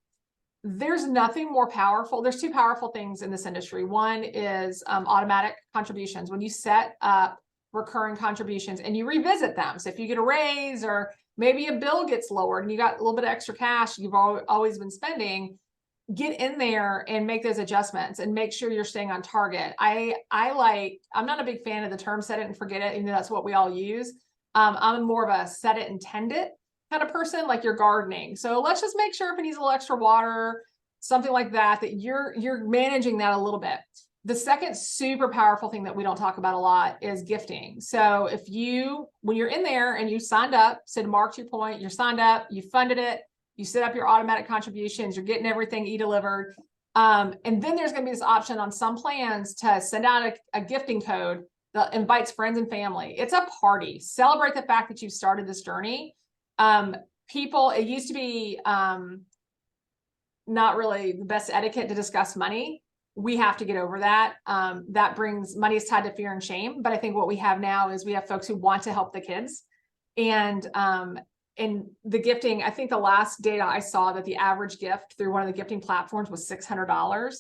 there's nothing more powerful. There's 2 powerful things in this industry. One is automatic contributions. When you set up recurring contributions and you revisit them. So if you get a raise, or maybe a bill gets lowered and you got a little bit of extra cash you've always been spending, get in there and make those adjustments and make sure you're staying on target. I'm not a big fan of the term set it and forget it, even though that's what we all use. I'm more of a set it and tend it kind of person, like you're gardening. So let's just make sure if it needs a little extra water, something like that, that you're managing that a little bit. The second super powerful thing that we don't talk about a lot is gifting. So when you're in there and you signed up, so to Mark, to your point, you're signed up, you funded it, you set up your automatic contributions, you're getting everything e-delivered. And then there's going to be this option on some plans to send out a gifting code that invites friends and family. It's a party. Celebrate the fact that you've started this journey. It used to be not really the best etiquette to discuss money. We have to get over that. That brings, money is tied to fear and shame. But I think what we have now is we have folks who want to help the kids. And the gifting, I think the last data I saw that the average gift through one of the gifting platforms was $600.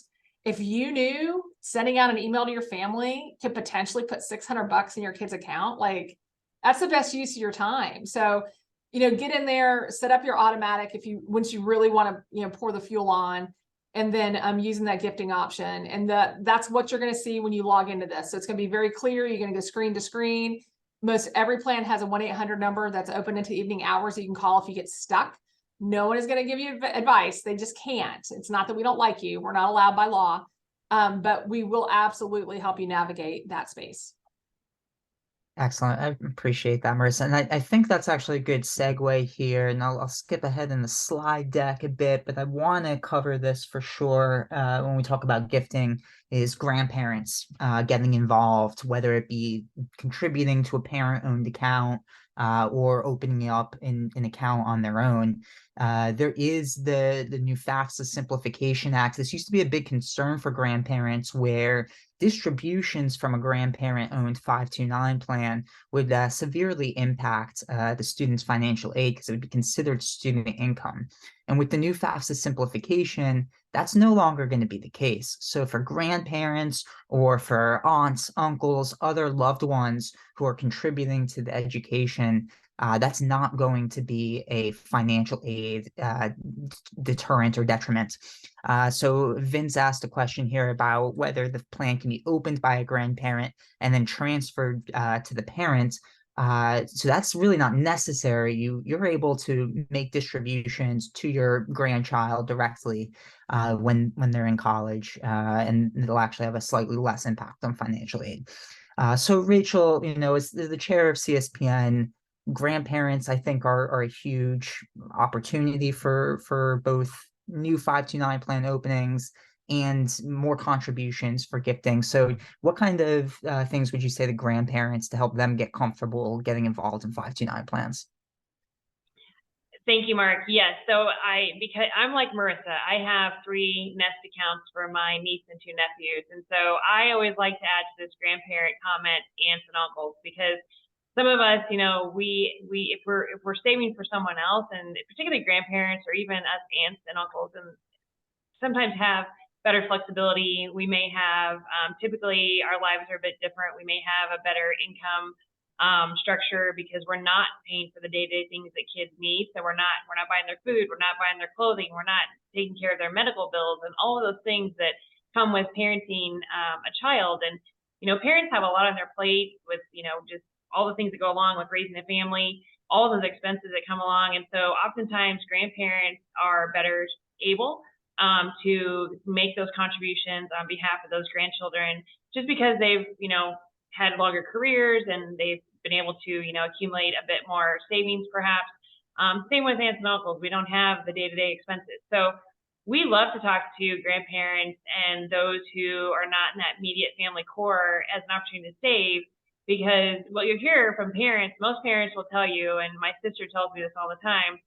If you knew sending out an email to your family could potentially put $600 in your kid's account, like, that's the best use of your time. So, get in there, set up your automatic once you really want to, pour the fuel on, and then using that gifting option. And that's what you're going to see when you log into this. So it's going to be very clear. You're going to go screen to screen. Most every plan has a 1-800 number that's open into evening hours that you can call if you get stuck. No one is going to give you advice. They just can't. It's not that we don't like you. We're not allowed by law. But we will absolutely help you navigate that space. Excellent. I appreciate that, Marissa. And I think that's actually a good segue here. And I'll skip ahead in the slide deck a bit, but I want to cover this for sure when we talk about gifting, is grandparents getting involved, whether it be contributing to a parent-owned account or opening up an account on their own. There is the new FAFSA Simplification Act. This used to be a big concern for grandparents, where distributions from a grandparent-owned 529 plan would severely impact the student's financial aid, because it would be considered student income. And with the new FAFSA simplification, that's no longer going to be the case. So for grandparents or for aunts, uncles, other loved ones who are contributing to the education, that's not going to be a financial aid deterrent or detriment. So Vince asked a question here about whether the plan can be opened by a grandparent and then transferred to the parent. So that's really not necessary. You're able to make distributions to your grandchild directly when they're in college, and it'll actually have a slightly less impact on financial aid. So Rachel, as the chair of CSPN, grandparents, I think, are a huge opportunity for both new 529 plan openings and more contributions for gifting. So what kind of things would you say to grandparents to help them get comfortable getting involved in 529 plans? Thank you, Mark. Yes. So because I'm like Marissa, I have 3 Nest accounts for my niece and 2 nephews. And so I always like to add to this grandparent comment, aunts and uncles, because some of us, if we're saving for someone else, and particularly grandparents or even us aunts and uncles, and sometimes have better flexibility. We may have, typically our lives are a bit different. We may have a better income structure because we're not paying for the day-to-day things that kids need. So we're not buying their food, we're not buying their clothing, we're not taking care of their medical bills and all of those things that come with parenting a child. And, parents have a lot on their plate with, just all the things that go along with raising a family, all those expenses that come along. And so oftentimes grandparents are better able to make those contributions on behalf of those grandchildren, just because they've, had longer careers and they've been able to, accumulate a bit more savings perhaps. Same with aunts and uncles. We don't have the day-to-day expenses. So we love to talk to grandparents and those who are not in that immediate family core as an opportunity to save, because what you hear from parents, most parents will tell you, and my sister tells me this all the time,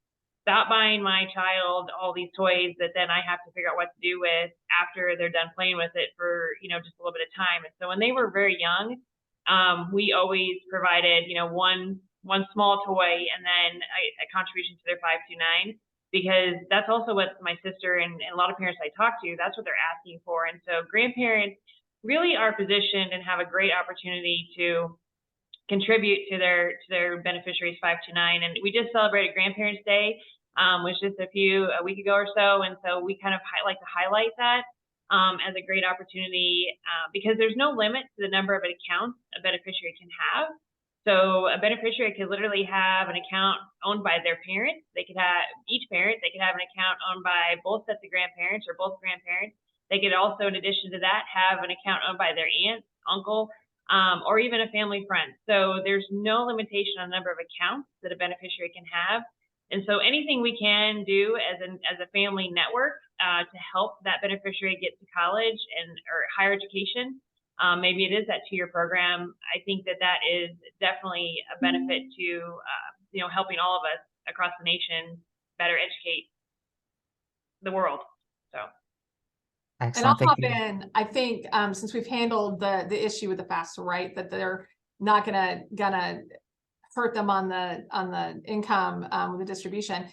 stop buying my child all these toys that then I have to figure out what to do with after they're done playing with it for, just a little bit of time. And so when they were very young, we always provided, one small toy and then a contribution to their 529, because that's also what my sister and a lot of parents I talk to, that's what they're asking for. And so grandparents really are positioned and have a great opportunity to contribute to their beneficiaries 529. And we just celebrated Grandparents Day, was just a week ago or so. And so we kind of like to highlight that as a great opportunity because there's no limit to the number of accounts a beneficiary can have. So a beneficiary could literally have an account owned by their parents. Each parent, they could have an account owned by both sets of grandparents or both grandparents. They could also, in addition to that, have an account owned by their aunt, uncle, or even a family friend. So there's no limitation on the number of accounts that a beneficiary can have. And so anything we can do as a family network to help that beneficiary get to college or higher education, maybe it is that 2-year program. I think that is definitely a benefit to helping all of us across the nation better educate the world. So. Excellent. And I'll hop in. I think since we've handled the issue with the FAFSA, right, that they're not gonna hurt them on the income with the distribution.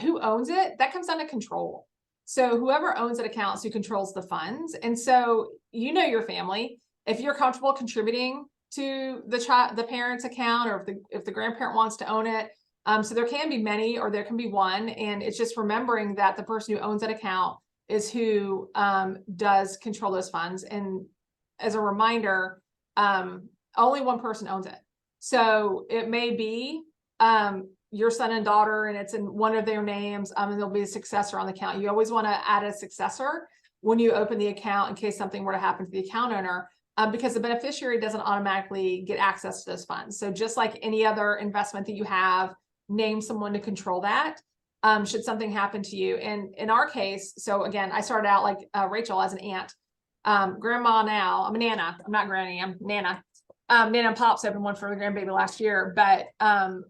Who owns it, that comes down to control. So whoever owns an account, who controls the funds. And so your family, if you're comfortable contributing to the parent's account, or if the grandparent wants to own it. So there can be many, or there can be one, and it's just remembering that the person who owns that account is who does control those funds. And as a reminder, only one person owns it. So it may be your son and daughter, and it's in one of their names, and there'll be a successor on the account. You always want to add a successor when you open the account in case something were to happen to the account owner, because the beneficiary doesn't automatically get access to those funds. So just like any other investment that you have, name someone to control that. Should something happen to you. And in our case, so again, I started out like Rachel as an aunt, grandma now, I'm a Nana, I'm not granny, I'm Nana. Nana and Pops opened one for the grandbaby last year, but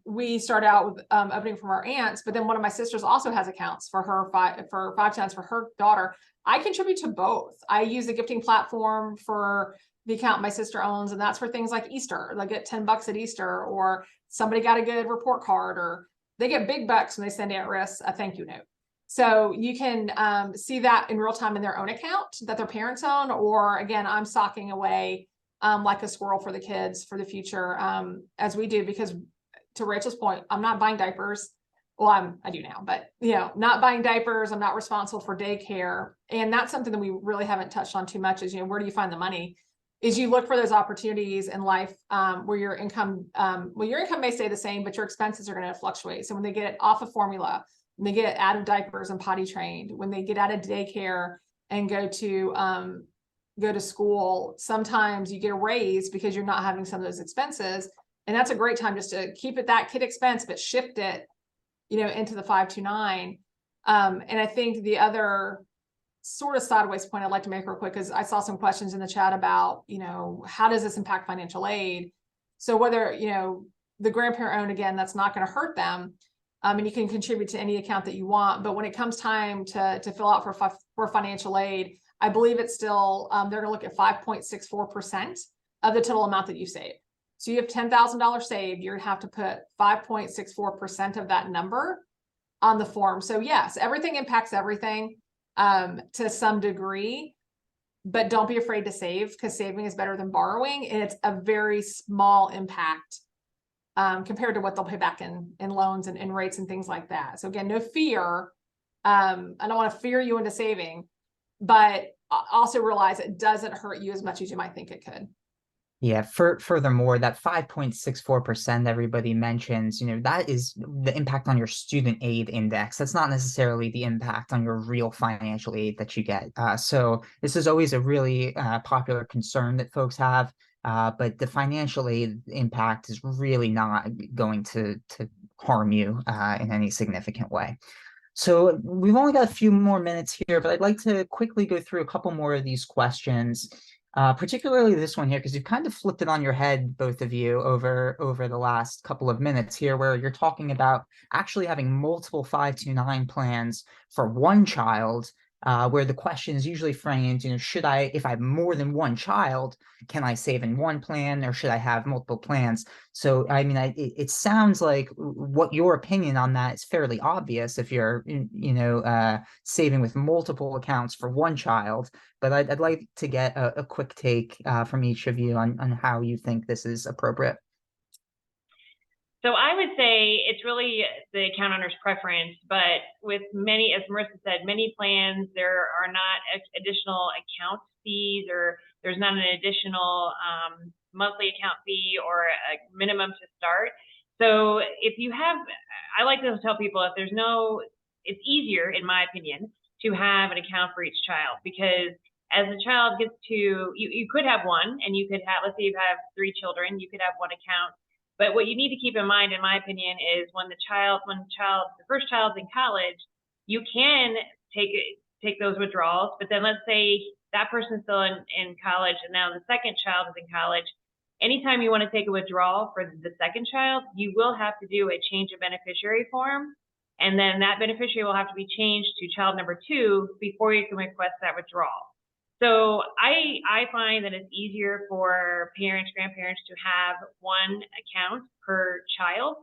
we started out with opening from our aunts, but then one of my sisters also has accounts for her 529s for her daughter. I contribute to both. I use the gifting platform for the account my sister owns, and that's for things like Easter. They get $10 at Easter, or somebody got a good report card, or they get big bucks when they send Aunt Riss a thank you note. So you can see that in real time in their own account that their parents own, or again, I'm socking away like a squirrel for the kids for the future, as we do, because to Rachel's point, I'm not buying diapers. Well, I do now, but not buying diapers. I'm not responsible for daycare. And that's something that we really haven't touched on too much is, where do you find the money? Is you look for those opportunities in life where your income may stay the same, but your expenses are going to fluctuate. So when they get off of formula, when they get out of diapers and potty trained, when they get out of daycare and go to school, sometimes you get a raise because you're not having some of those expenses. And that's a great time just to keep it that kid expense, but shift it, into the 529. And I think the other sort of sideways point I'd like to make real quick is I saw some questions in the chat about, how does this impact financial aid? So whether, the grandparent owned, again, that's not going to hurt them. And you can contribute to any account that you want. But when it comes time to fill out for financial aid, I believe it's still, they're going to look at 5.64% of the total amount that you save. So you have $10,000 saved, you're gonna have to put 5.64% of that number on the form. So yes, everything impacts everything to some degree, but don't be afraid to save, because saving is better than borrowing. And it's a very small impact compared to what they'll pay back in loans and rates and things like that. So again, no fear. I don't want to fear you into saving, but also realize it doesn't hurt you as much as you might think it could. Yeah, furthermore, that 5.64% everybody mentions, that is the impact on your student aid index. That's not necessarily the impact on your real financial aid that you get. So this is always a really popular concern that folks have, but the financial aid impact is really not going to harm you in any significant way. So we've only got a few more minutes here, but I'd like to quickly go through a couple more of these questions. Particularly this one here, because you've kind of flipped it on your head, both of you, over the last couple of minutes here, where you're talking about actually having multiple 529 plans for one child, where the question is usually framed, should I, if I have more than one child, can I save in one plan, or should I have multiple plans? So, I mean, it sounds like what your opinion on that is fairly obvious if you're, saving with multiple accounts for one child. But I'd like to get a quick take from each of you on how you think this is appropriate. So I would say it's really the account owner's preference, but with many, as Marissa said, many plans, there are not additional account fees, or there's not an additional monthly account fee or a minimum to start. So if you have, I like to tell people, it's easier, in my opinion, to have an account for each child, because as a child gets to, you could have one, and you could have, let's say you have 3 children, you could have one account. But what you need to keep in mind, in my opinion, is the first child's in college, you can take those withdrawals. But then let's say that person's still in college, and now the second child is in college. Anytime you want to take a withdrawal for the second child, you will have to do a change of beneficiary form. And then that beneficiary will have to be changed to child number 2 before you can request that withdrawal. So I find that it's easier for parents, grandparents to have one account per child,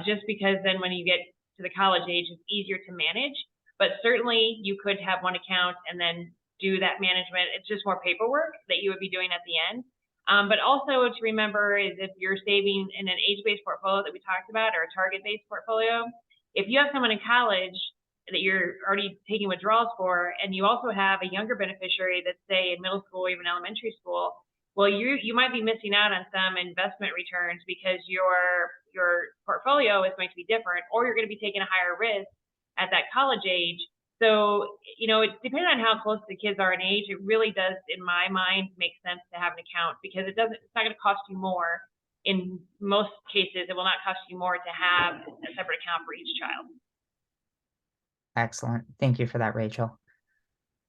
just because then when you get to the college age, it's easier to manage. But certainly you could have one account and then do that management. It's just more paperwork that you would be doing at the end. But also to remember is, if you're saving in an age-based portfolio that we talked about, or a target-based portfolio, if you have someone in college that you're already taking withdrawals for, and you also have a younger beneficiary that's, say, in middle school or even elementary school, well, you might be missing out on some investment returns, because your portfolio is going to be different, or you're going to be taking a higher risk at that college age. So, it depending on how close the kids are in age, it really does, in my mind, make sense to have an account, because it's not going to cost you more. In most cases, it will not cost you more to have a separate account for each child. Excellent. Thank you for that, Rachel.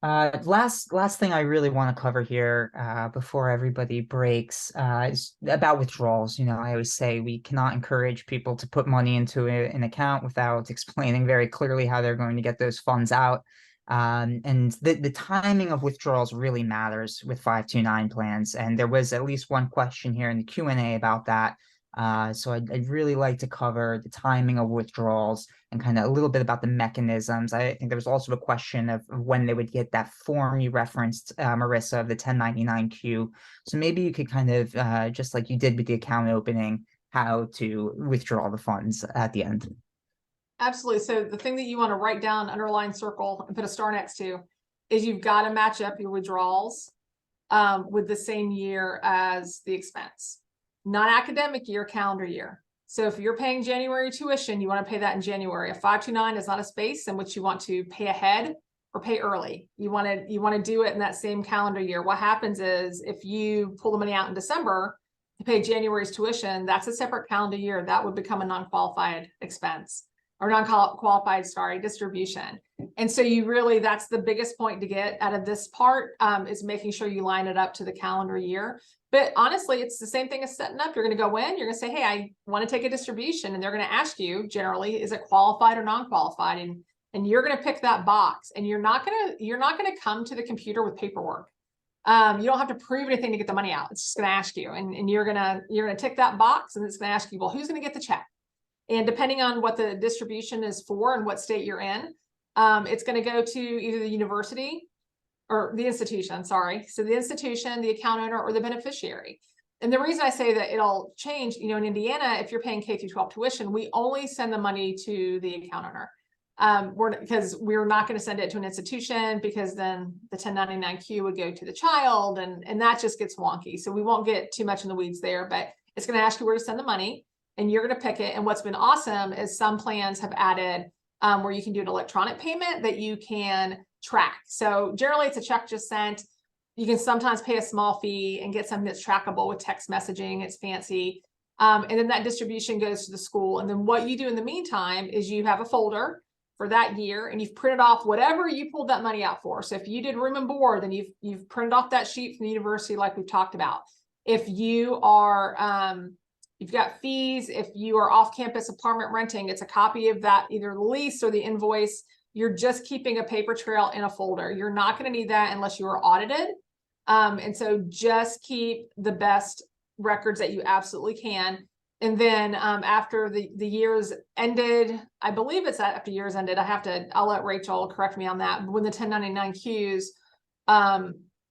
Last thing I really want to cover here before everybody breaks is about withdrawals. I always say we cannot encourage people to put money into an account without explaining very clearly how they're going to get those funds out. And the timing of withdrawals really matters with 529 plans. And there was at least one question here in the Q&A about that. So I'd really like to cover the timing of withdrawals and kind of a little bit about the mechanisms. I think there was also a question of when they would get that form you referenced, Marissa, of the 1099-Q. So maybe you could kind of, just like you did with the account opening, how to withdraw the funds at the end. Absolutely. So the thing that you want to write down, underline, circle, and put a star next to is you've got to match up your withdrawals with the same year as the expense. Not academic year, calendar year. So if you're paying January tuition, you want to pay that in January. A 529 is not a space in which you want to pay ahead or pay early. You want to do it in that same calendar year. What happens is, if you pull the money out in December, to pay January's tuition, that's a separate calendar year. That would become a non-qualified expense or non-qualified, distribution. And so you really, that's the biggest point to get out of this part, is making sure you line it up to the calendar year. But honestly, it's the same thing as setting up. You're going to go in, you're going to say, hey, I want to take a distribution. And they're going to ask you generally, is it qualified or non-qualified? And you're going to pick that box, and you're not going to come to the computer with paperwork. You don't have to prove anything to get the money out. It's just going to ask you, and you're going to tick that box, and it's going to ask you, well, who's going to get the check? And depending on what the distribution is for and what state you're in, it's going to go to either the university or the institution, sorry. So the institution, the account owner, or the beneficiary. And the reason I say that it'll change, in Indiana, if you're paying K through 12 tuition, we only send the money to the account owner. Because we're not going to send it to an institution, because then the 1099-Q would go to the child, and that just gets wonky. So we won't get too much in the weeds there, but it's going to ask you where to send the money, and you're going to pick it. And what's been awesome is some plans have added where you can do an electronic payment that you can track. So generally it's a check just sent. You can sometimes pay a small fee and get something that's trackable with text messaging. It's fancy. And then that distribution goes to the school. And then what you do in the meantime is you have a folder for that year, and you've printed off whatever you pulled that money out for. So if you did room and board, then you've printed off that sheet from the university, like we've talked about. If you are, you've got fees, if you are off-campus apartment renting, it's a copy of that, either the lease or the invoice. You're just keeping a paper trail in a folder. You're not going to need that unless you are audited. And so just keep the best records that you absolutely can. And then after the years ended, I believe it's after years ended, I'll let Rachel correct me on that. When the 1099-Qs,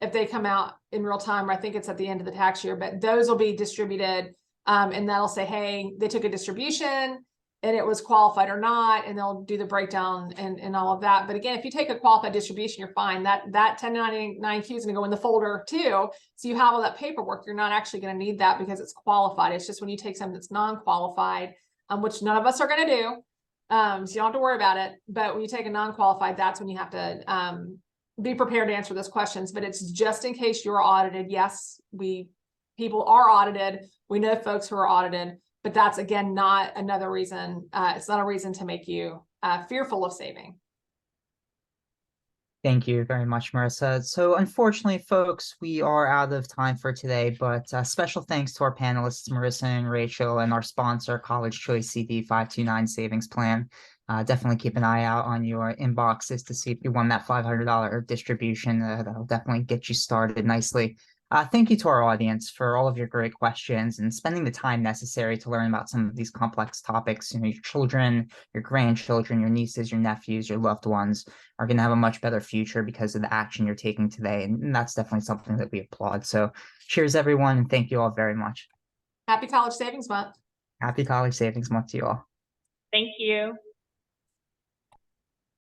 if they come out in real time, I think it's at the end of the tax year, but those will be distributed. And that'll say, hey, they took a distribution and it was qualified or not, and they'll do the breakdown and all of that. But again, if you take a qualified distribution, you're fine. That 1099-Q is going to go in the folder too. So you have all that paperwork. You're not actually going to need that because it's qualified. It's just when you take something that's non-qualified, which none of us are going to do. So you don't have to worry about it. But when you take a non-qualified, that's when you have to be prepared to answer those questions. But it's just in case you're audited. Yes, people are audited. We know folks who are audited. But that's, again, not another reason. It's not a reason to make you fearful of saving. Thank you very much, Marissa. So unfortunately, folks, we are out of time for today, but special thanks to our panelists, Marissa and Rachel, and our sponsor, CollegeChoice CD 529 Savings Plan. Definitely keep an eye out on your inboxes to see if you won that $500 distribution. That'll definitely get you started nicely. Thank you to our audience for all of your great questions and spending the time necessary to learn about some of these complex topics. Your children, your grandchildren, your nieces, your nephews, your loved ones are going to have a much better future because of the action you're taking today. And that's definitely something that we applaud. So cheers, everyone, and thank you all very much. Happy College Savings Month. Happy College Savings Month to you all. Thank you.